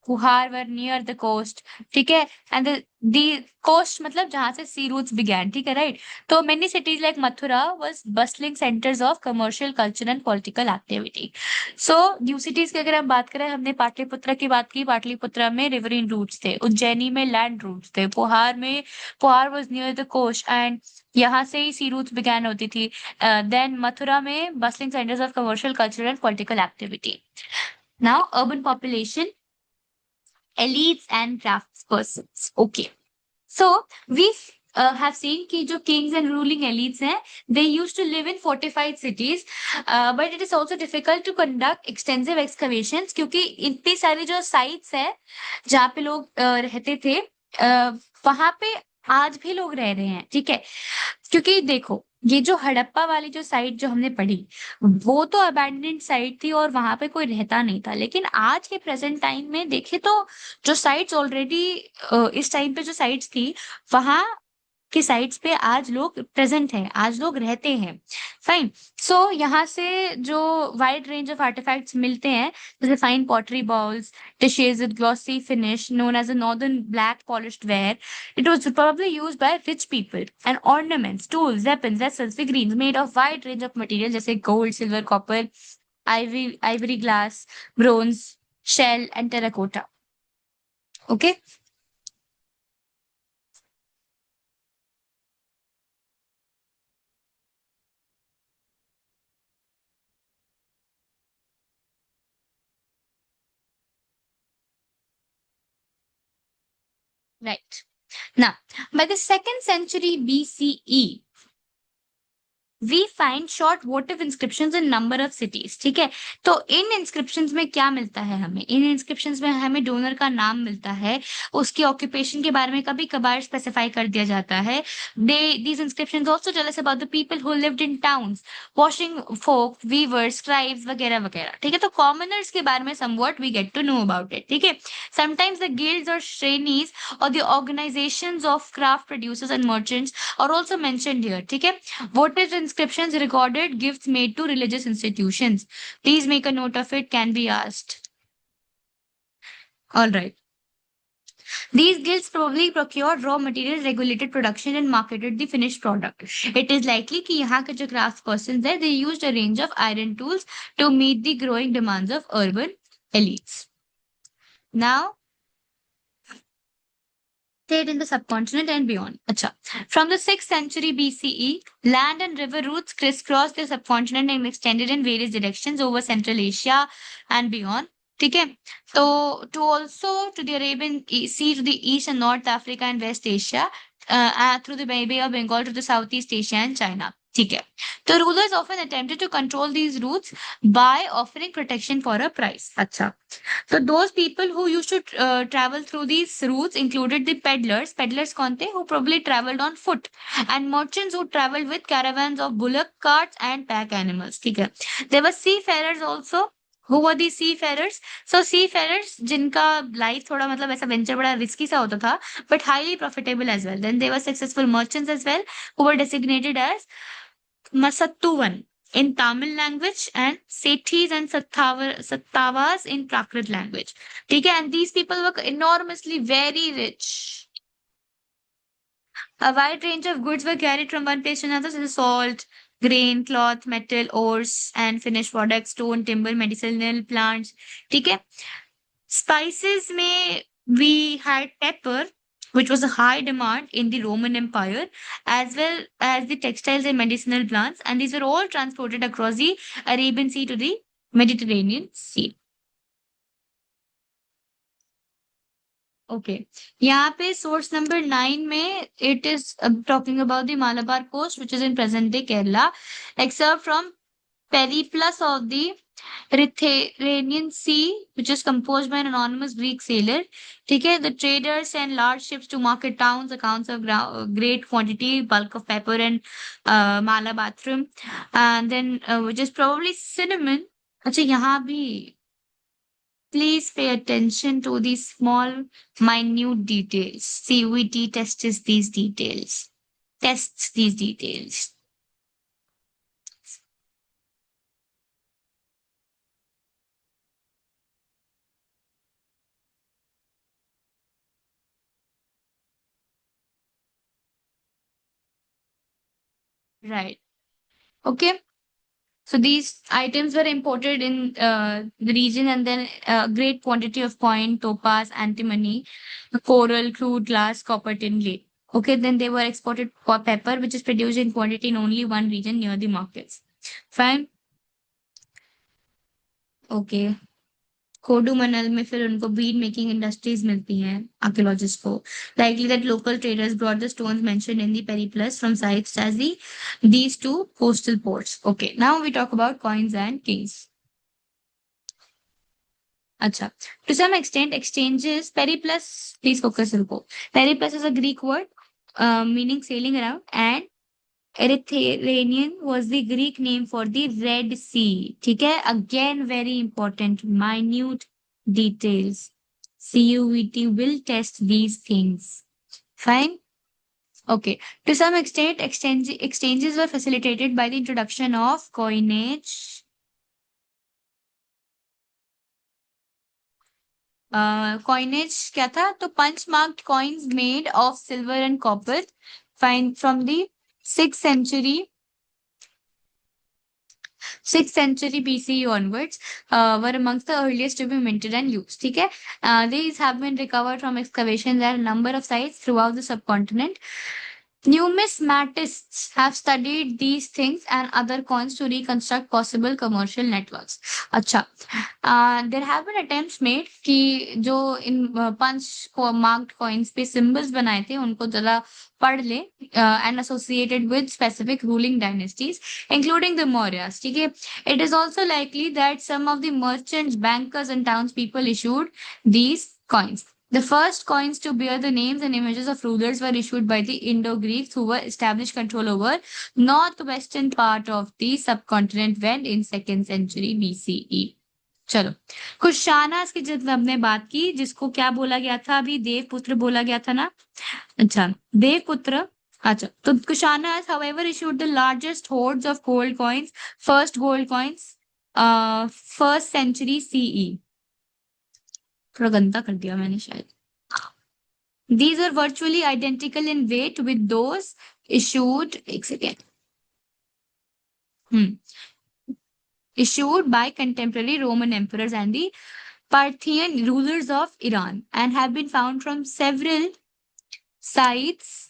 Puhar were near the coast. ठीक है, and the coast मतलब जहाँ से sea routes began. ठीक है, right? तो many cities like Mathura was bustling centers of commercial, cultural and political activity. So new cities की अगर हम बात करें, हमने पाटलिपुत्रा की बात की. पाटलिपुत्रा में riverine routes थे, उज्जैनी में land routes थे, पुहार was near the coast and यहाँ से ही सी रूट्स बिगैन होती थी. देन मथुरा में bustling centers of commercial, cultural and political activity. Now urban population, elites and craftspersons. Okay. So we have seen कि जो kings and ruling elites हैं, they used to live in fortified cities, but it is also difficult to conduct extensive excavations क्योंकि इतनी सारी जो sites है जहाँ पे लोग रहते थे, वहां पे आज भी लोग रह रहे हैं. ठीक है, क्योंकि देखो ये जो हड़प्पा वाली जो साइट जो हमने पढ़ी, वो तो अबैंडन्ड साइट थी और वहां पे कोई रहता नहीं था. लेकिन आज के प्रेजेंट टाइम में देखे तो जो साइट्स ऑलरेडी इस टाइम पे जो साइट्स थी, वहां की साइट्स पे आज लोग प्रेजेंट हैं, आज लोग रहते हैं. फाइन. सो यहाँ से जो वाइड रेंज ऑफ आर्टिफैक्ट्स मिलते हैं, जैसे fine pottery bowls, dishes with glossy finish known as a northern black polished ware. It was probably used by rich people. And ornaments, tools, weapons, vessels, figurines made of wide range of materials जैसे gold, silver, copper, ivory glass, bronze, shell and terracotta. Okay. Right. Now, by the 2nd century BCE, we find short votive inscriptions in number of cities. ठीक है, तो इन inscriptions में क्या मिलता है हमें? इन inscriptions में हमें डोनर का नाम मिलता है, उसकी ऑक्यूपेशन के बारे में कभी कभार स्पेसिफाई कर दिया जाता है. These inscriptions also tell us about the people who lived in towns, washing folk, weavers, scribes वगैरह वगैरह. ठीक है, तो कॉमनर्स के बारे में somewhat we get to know about it. ठीक है, समटाइम्स द गिल्ड्स और श्रेणीज और the organisations of craft producers and merchants are also mentioned here. ठीक है, वोटिव inscriptions recorded gifts made to religious institutions. Please make a note of it, can be asked. All right. These guilds probably procured raw materials, regulated production, and marketed the finished product. It is likely कि यहाँ के जो craft persons है, they used a range of iron tools to meet the growing demands of urban elites. Now, trade in the subcontinent and beyond. Acha. From the 6th century BCE, land and river routes crisscrossed the subcontinent and extended in various directions over Central Asia and beyond. ठीक है, तो to also to the Arabian Sea, to the east and North Africa and West Asia, through the Bay of Bengal to the Southeast Asia and China. ठीक है, तो rulers often attempted to control these routes by offering protection for a price. अच्छा, so those people who used to travel through these routes included the peddlers. Peddlers कौन थे? Who probably traveled on foot, and merchants who traveled with caravans of bullock carts and pack animals. ठीक है, there were seafarers also. Who were these seafarers? So seafarers जिनका life थोड़ा मतलब ऐसा venture बड़ा risky सा होता था, but highly profitable as well. Then there were successful merchants as well, who were designated as Masattuvan in Tamil language and Sethis and Sattavas in Prakrit language. ठीक है, and these people were enormously very rich. A wide range of goods were carried from one place to another, such as salt, grain, cloth, metal, ores, and finished products, stone, timber, medicinal plants. ठीक है, spices में we had pepper, which was a high demand in the Roman Empire, as well as the textiles and medicinal plants. And these were all transported across the Arabian Sea to the Mediterranean Sea. Okay, यहाँ पे source number 9 में it is talking about the Malabar coast which is in present day Kerala, except from Periplus of the Mediterranean Sea, which is composed by an anonymous Greek sailor. ठीक है, the traders send large ships to market towns, accounts of great quantity, bulk of pepper and malabatrum, and then which is probably cinnamon. अच्छा, यहाँ भी please pay attention to these small, minute details. CUET tests these details. Tests these details. Right. Okay. So these items were imported in the region, and then a great quantity of coin, topaz, antimony, coral, crude glass, copper, tin, lead. Okay, then they were exported for pepper, which is produced in quantity in only one region near the markets. Fine. Okay. कोडूमनल में फिर उनको bead making industries मिलती हैं archaeologist को. Likely that local traders brought the stones mentioned in the Periplus from sites as these two coastal ports. Okay, now we talk about coins and kings. अच्छा, to some extent, exchanges, Periplus, please focus, रुको. Periplus is a Greek word meaning sailing around, and Erythraean was the Greek name for the Red Sea. ठीक है, again very important, minute details. CUET will test these things. Fine. Okay. To some extent, exchanges were facilitated by the introduction of coinage. Coinage क्या था? तो punch marked coins made of silver and copper, find from the 6th century 6th century BCE onwards, were amongst the earliest to be minted and used. ठीक है, these have been recovered from excavations at a number of sites throughout the subcontinent. Numismatists have studied these things and other coins to reconstruct possible commercial networks. अच्छा, there have been attempts made कि जो इन पंच marked coins पे symbols बनाए थे उनको जरा पढ़ ले and associated with specific ruling dynasties, including the Mauryas. ठीक है, it is also likely that some of the merchants, bankers, and townspeople issued these coins. The first coins to bear the names and images of rulers were issued by the Indo-Greeks, who were established control over northwestern part of the subcontinent when in 2nd century BCE. चलो, कुशानास की जब हमने बात की, जिसको क्या बोला गया था अभी, देवपुत्र बोला गया था ना. अच्छा, देवपुत्र. अच्छा, तो Kushanas however issued the largest hordes of gold coins, first gold coins, 1st century CE. थोड़ा गंदा कर दिया मैंने शायद. These are virtually identical in weight with those issued, एक second, issued by contemporary Roman emperors and the Parthian rulers of Iran, and have been found from several sites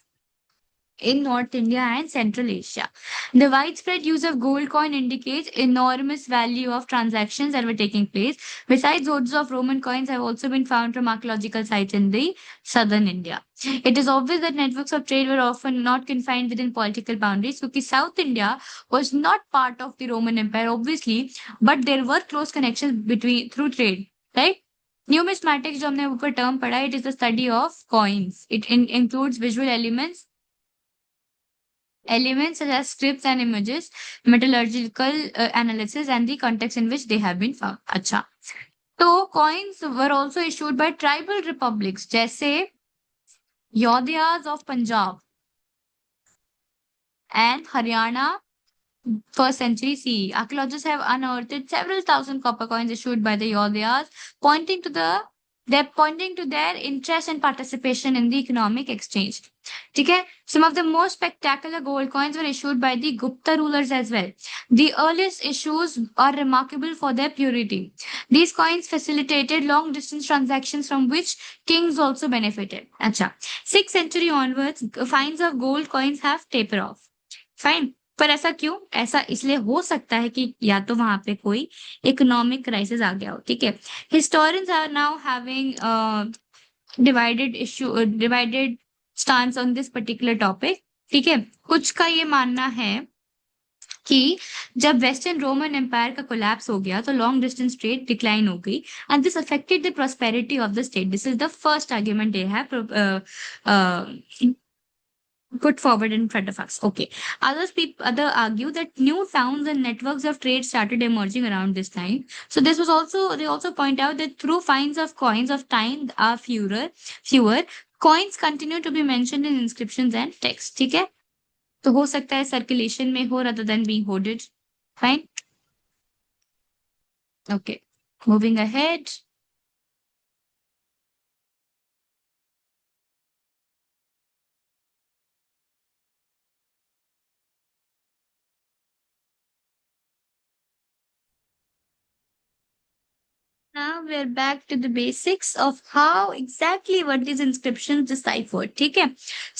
in North India and Central Asia. The widespread use of gold coin indicates enormous value of transactions that were taking place. Besides, hordes of Roman coins have also been found from archaeological sites in the southern India. It is obvious that networks of trade were often not confined within political boundaries, because South India was not part of the Roman Empire, obviously, but there were close connections between through trade, right? Numismatics, जो हमने ऊपर term पढ़ा, it is the study of coins. It includes visual elements such as scripts and images, metallurgical analysis, and the context in which they have been found. अच्छा, तो coins were also issued by tribal republics जैसे Yodhyas of Punjab and Haryana, 1st century CE. Archaeologists have unearthed several thousand copper coins issued by the Yodhyas, pointing to the They're pointing to their interest and participation in the economic exchange. ठीक है? Some of the most spectacular gold coins were issued by the Gupta rulers as well. The earliest issues are remarkable for their purity. These coins facilitated long distance transactions from which kings also benefited. अच्छा, 6th century onwards, finds of gold coins have taper off. Fine. पर ऐसा क्यों? ऐसा इसलिए हो सकता है कि या तो वहां पे कोई इकोनॉमिक क्राइसिस आ गया हो, ठीक है? Historians are now having divided stance on this particular topic. ठीक है, कुछ का ये मानना है कि जब वेस्टर्न रोमन एम्पायर का कोलैप्स हो गया तो लॉन्ग डिस्टेंस ट्रेड डिक्लाइन हो गई and this affected the prosperity of the state. This is the first argument they have put forward in front of us. Okay. Other argue that new towns and networks of trade started emerging around this time. So this was also, they also point out that through finds of coins of time are fewer, coins continue to be mentioned in inscriptions and text. ठीक है? तो हो सकता है circulation में हो rather than being hoarded. Fine. Okay. Moving ahead. Now we're back to the basics of how exactly what these inscriptions deciphered. ठीक है?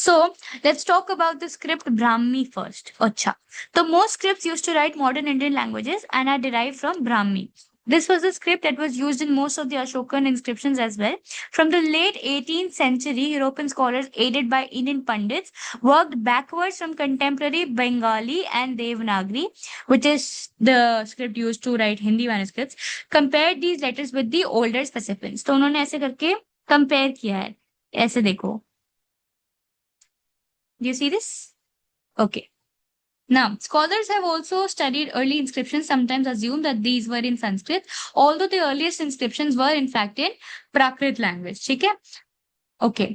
So let's talk about the script Brahmi first. अच्छा. So most scripts used to write modern Indian languages and are derived from Brahmi. This was the script that was used in most of the Ashokan inscriptions as well. From the late 18th century, European scholars, aided by Indian pundits, worked backwards from contemporary Bengali and Devanagari, which is the script used to write Hindi manuscripts, compared these letters with the older specimens. तो उन्होंने ऐसे करके compare किया है. ऐसे देखो. Do you see this? Okay. Now, scholars have also studied early inscriptions, sometimes assume that these were in Sanskrit, although the earliest inscriptions were in fact in Prakrit language. ठीक है? Okay.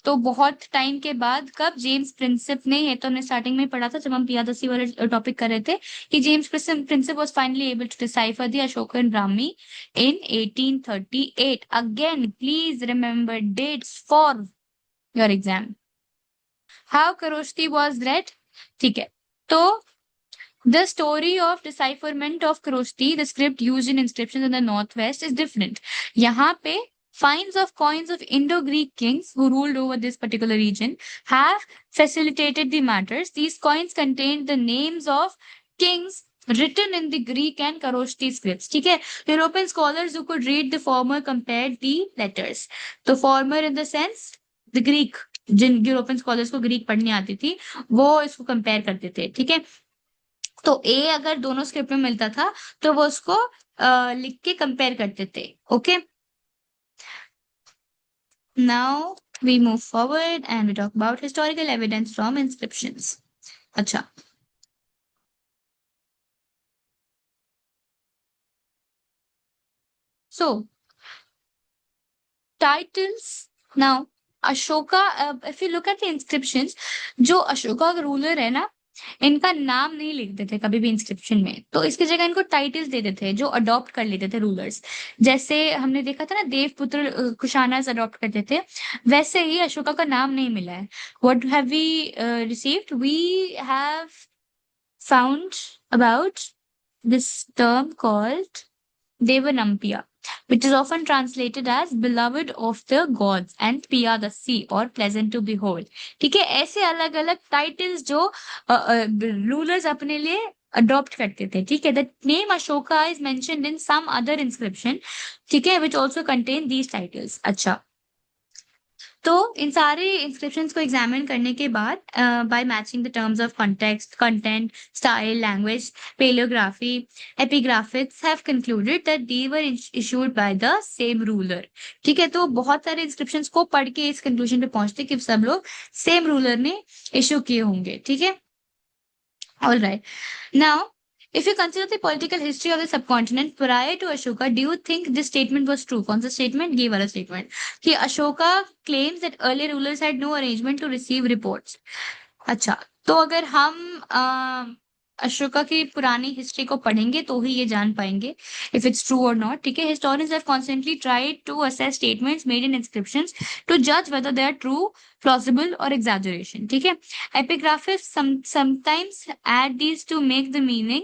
तो बहुत time के बाद कब James Prinsep ने, ये तो हमने स्टार्टिंग में पढ़ा था जब हम पियादसी वाले टॉपिक कर रहे थे, कि James Prinsep was finally able to decipher the Ashokan Brahmi in 1838. Again please remember dates for your exam. How Kharosthi was read. ठीक है, तो the story of decipherment of Khroshti, the script used in inscriptions in the northwest, is different. यहाँ पे finds of coins of Indo-Greek kings who ruled over this particular region have facilitated the matters. These coins contained the names of kings written in the Greek and Kharoshthi scripts. ठीक है, European scholars who could read the former compared the letters. तो former in the sense the Greek, जिन European scholars को Greek पढ़नी आती थी वो इसको कंपेयर करते थे. ठीक है, तो ए अगर दोनों स्क्रिप्ट में मिलता था तो वो उसको लिख के कंपेयर करते थे. Okay, now we move forward and we talk about historical evidence from inscriptions. अच्छा, so titles. Now Ashoka, if you look at the inscriptions, जो अशोका रूलर है ना, इनका नाम नहीं लिखते थे कभी भी इंस्क्रिप्शन में, तो इसकी जगह इनको टाइटल्स देते थे जो अडॉप्ट कर लेते थे रूलर्स. जैसे हमने देखा था ना देवपुत्र कुशानास अडॉप्ट करते थे, वैसे ही अशोका का नाम नहीं मिला है. What have we received? We have found about this term called Devanampiya, which is often translated as beloved of the gods and Piya the sea or pleasant to behold. ठीक है, ऐसे अलग अलग टाइटल्स जो रूलर्स अपने लिए adopt करते थे. ठीक है, the name Ashoka is mentioned in some other inscription. ठीक है, which also contain these titles. अच्छा, तो इन सारे इंस्क्रिप्शंस को एग्जामिन करने के बाद by matching the terms of context, content, style, language, palaeography, epigraphics have concluded that they were issued by the same ruler. ठीक है, तो बहुत सारे इंस्क्रिप्शंस को पढ़ के इस कंक्लूजन पे पहुंचते कि सब लोग सेम रूलर ने इशू किए होंगे. ठीक है, all right. Now if you consider the political history of the subcontinent prior to Ashoka, do you think this statement was true? कौन सा statement? ये वाला statement कि Ashoka claims that earlier rulers had no arrangement to receive reports. अच्छा, तो अगर हम अशोका की पुरानी हिस्ट्री को पढ़ेंगे तो ही ये जान पाएंगे इफ इट्स ट्रू और नॉट, ठीक है। Historians have constantly tried to assess statements made in inscriptions to जज whether they are true, plausible और एग्जैजरेशन, ठीक है। Epigraphist sometimes add these to make the meaning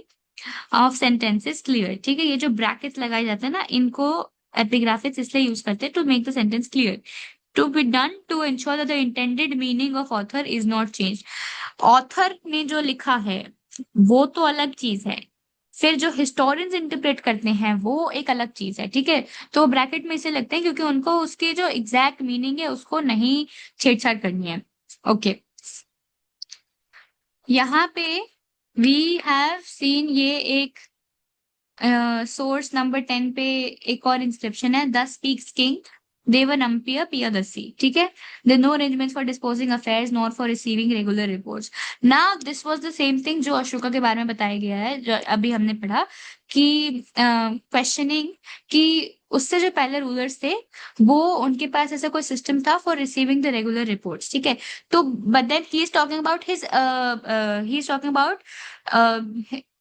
of sentences clear, ठीक है। ये जो ब्रैकेट्स लगाए जाते हैं ना, इनको एपिग्राफिक्स इसलिए यूज करते हैं to make the sentence clear, to be done to ensure that the intended meaning of author is not change. Author ने जो लिखा है वो तो अलग चीज है, फिर जो हिस्टोरियंस इंटरप्रेट करते हैं वो एक अलग चीज है, ठीक है। तो ब्रैकेट में इसे लगते हैं क्योंकि उनको उसकी जो एग्जैक्ट मीनिंग है उसको नहीं छेड़छाड़ करनी है। ओके, यहाँ पे वी हैव सीन ये एक सोर्स नंबर 10 पे एक और इंस्क्रिप्शन है, the speaks king Devanampiya Piyadasi, ठीक है। The no arrangements for disposing affairs nor for receiving regular reports. Now this was the same thing जो अशोका के बारे में बताया गया है, जो अभी हमने पढ़ा कि क्वेश्चनिंग कि उससे जो पहले रूलर्स थे वो उनके पास ऐसा कोई सिस्टम था for receiving the regular reports, ठीक है। तो but then he is talking about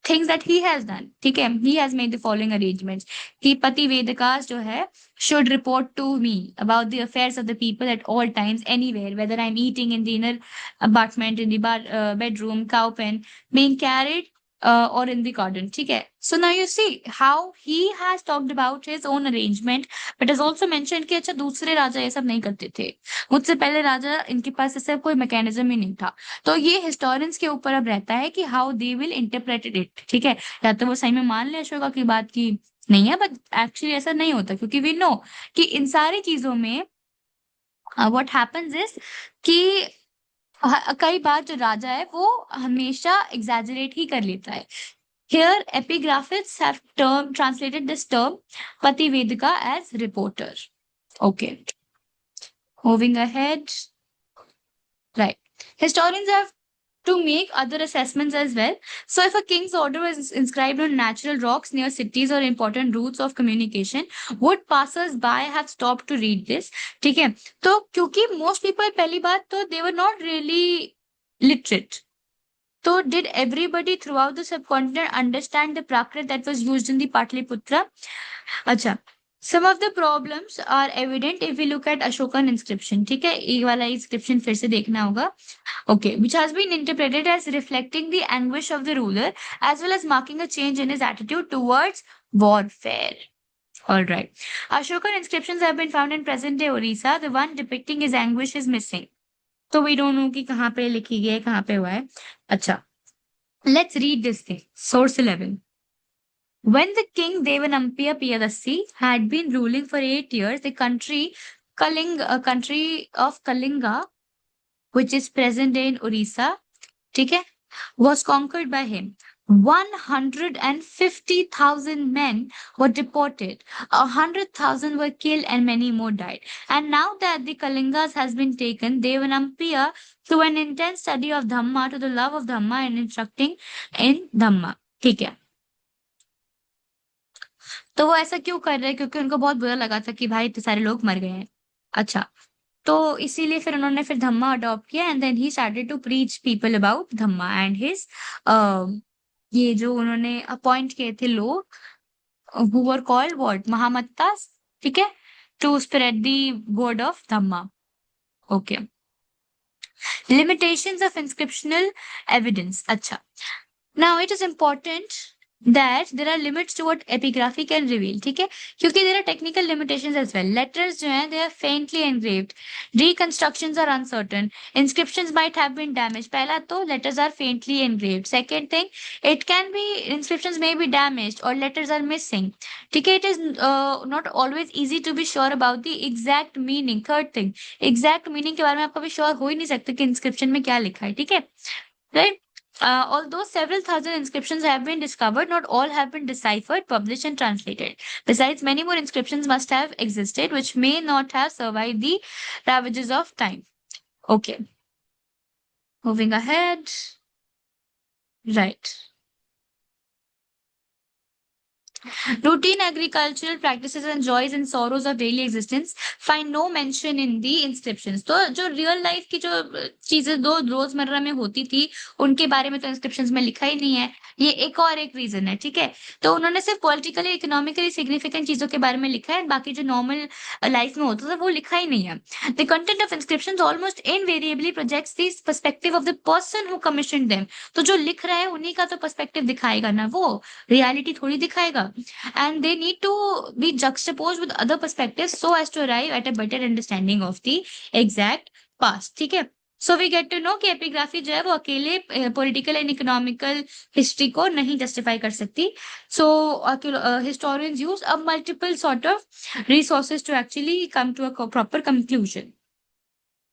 things that he has done, ठीक है। He has made the following arrangements कि पति वेदिकास जो है should report to me about the affairs of the people at all times, anywhere, whether I'm eating in the inner apartment, in the bedroom, cow pen, being carried, or in the garden. ठीक है. So now you see how he has talked about his own arrangement, but has also mentioned कि अच्छा दूसरे राजा ये सब नहीं करते थे. मुझसे पहले राजा इनके पास ऐसा कोई मैकेनिज्म ही नहीं था. तो ये हिस्टोरियंस के ऊपर अब रहता है कि how they will interpreted it, ठीक है. या तो वो सही में मान ले अशोका की बात की नहीं है, बट एक्चुअली ऐसा नहीं होता क्योंकि वी नो कि इन सारी चीजों में व्हाट हैपेंस इज कि कई बार जो राजा है वो हमेशा एग्जैजरेट ही कर लेता है. Here epigraphists have term translated this term pativedika as reporter. Okay, moving ahead. Right. Historians have to make other assessments as well. So, if a king's order was inscribed on natural rocks near cities or important routes of communication, would passers-by have stopped to read this? ठीक है. तो क्योंकि most people पहली बात तो they were not really literate. So, did everybody throughout the subcontinent understand the Prakrit that was used in the Patliputra? अच्छा. Some of the problems are evident if we look at Ashokan inscription. ठीक है, ये वाला inscription फिर से देखना होगा. Okay, which has been interpreted as reflecting the anguish of the ruler as well as marking a change in his attitude towards warfare. All right. Ashokan inscriptions have been found in present-day Orissa. The one depicting his anguish is missing. So we don't know कि कहाँ पे लिखी गई है, कहाँ पे हुआ है. अच्छा. Let's read this thing. Source 11. When the king Devanampiya Piyadasi had been ruling for 8 years, the country country of Kalinga, which is present day in Orissa, ठीक है, was conquered by him. 150,000 men were deported, 100,000 were killed, and many more died. And now that the Kalingas has been taken, Devanampiya, through an intense study of Dhamma, to the love of Dhamma and instructing in Dhamma. ठीक है. तो वो ऐसा क्यों कर रहे हैं? क्योंकि उनको बहुत बुरा लगा था कि भाई इतने सारे लोग मर गए हैं. अच्छा, तो इसीलिए फिर उन्होंने फिर धम्मा अडॉप्ट किया and then he started to preach people about Dhamma and his ये जो उन्होंने अपॉइंट किए थे लोग who were called what Mahamattas, ठीक है, to spread the word of Dhamma. Okay, limitations of inscriptional evidence. अच्छा, now it is important that there are limits to what epigraphy can reveal, ठीक है, क्योंकि there are technical limitations as well. Letters जो हैं they are faintly engraved, reconstructions are uncertain, inscriptions might have been damaged. पहला तो letters are faintly engraved. Second thing, it can be inscriptions may be damaged or letters are missing, ठीक है. It is not always easy to be sure about the exact meaning. Third thing, exact meaning के बारे में आप कभी sure हो ही नहीं सकते कि inscription में क्या लिखा है, ठीक है, right? Although several thousand inscriptions have been discovered, not all have been deciphered, published, and translated. Besides, many more inscriptions must have existed, which may not have survived the ravages of time. Okay. Moving ahead. Right. Routine agricultural practices and joys and sorrows of daily existence find no mention in the inscriptions. तो जो real life की जो चीजें दो रोजमर्रा में होती थी उनके बारे में तो इंस्क्रिप्शंस में लिखा ही नहीं है। ये एक और एक रीजन है, ठीक है। तो उन्होंने सिर्फ पॉलिटिकली इकोनॉमिकली सिग्निफिकेंट चीजों के बारे में लिखा है, बाकी जो नॉर्मल लाइफ में होता था वो लिखा ही नहीं है। The content of inscriptions almost invariably projects the perspective of the person who commissioned them. तो जो लिख रहा है उन्हीं का तो पर्सपेक्टिव दिखाएगा ना, वो रियलिटी थोड़ी दिखाएगा। And they need to be juxtaposed with other perspectives so as to arrive at a better understanding of the exact past, ठीक है। So we get to know कि एपिग्राफी जो है वो अकेले पॉलिटिकल एंड इकोनॉमिकल हिस्ट्री को नहीं justify कर सकती। So historians use a multiple sort of resources to actually come to a proper conclusion.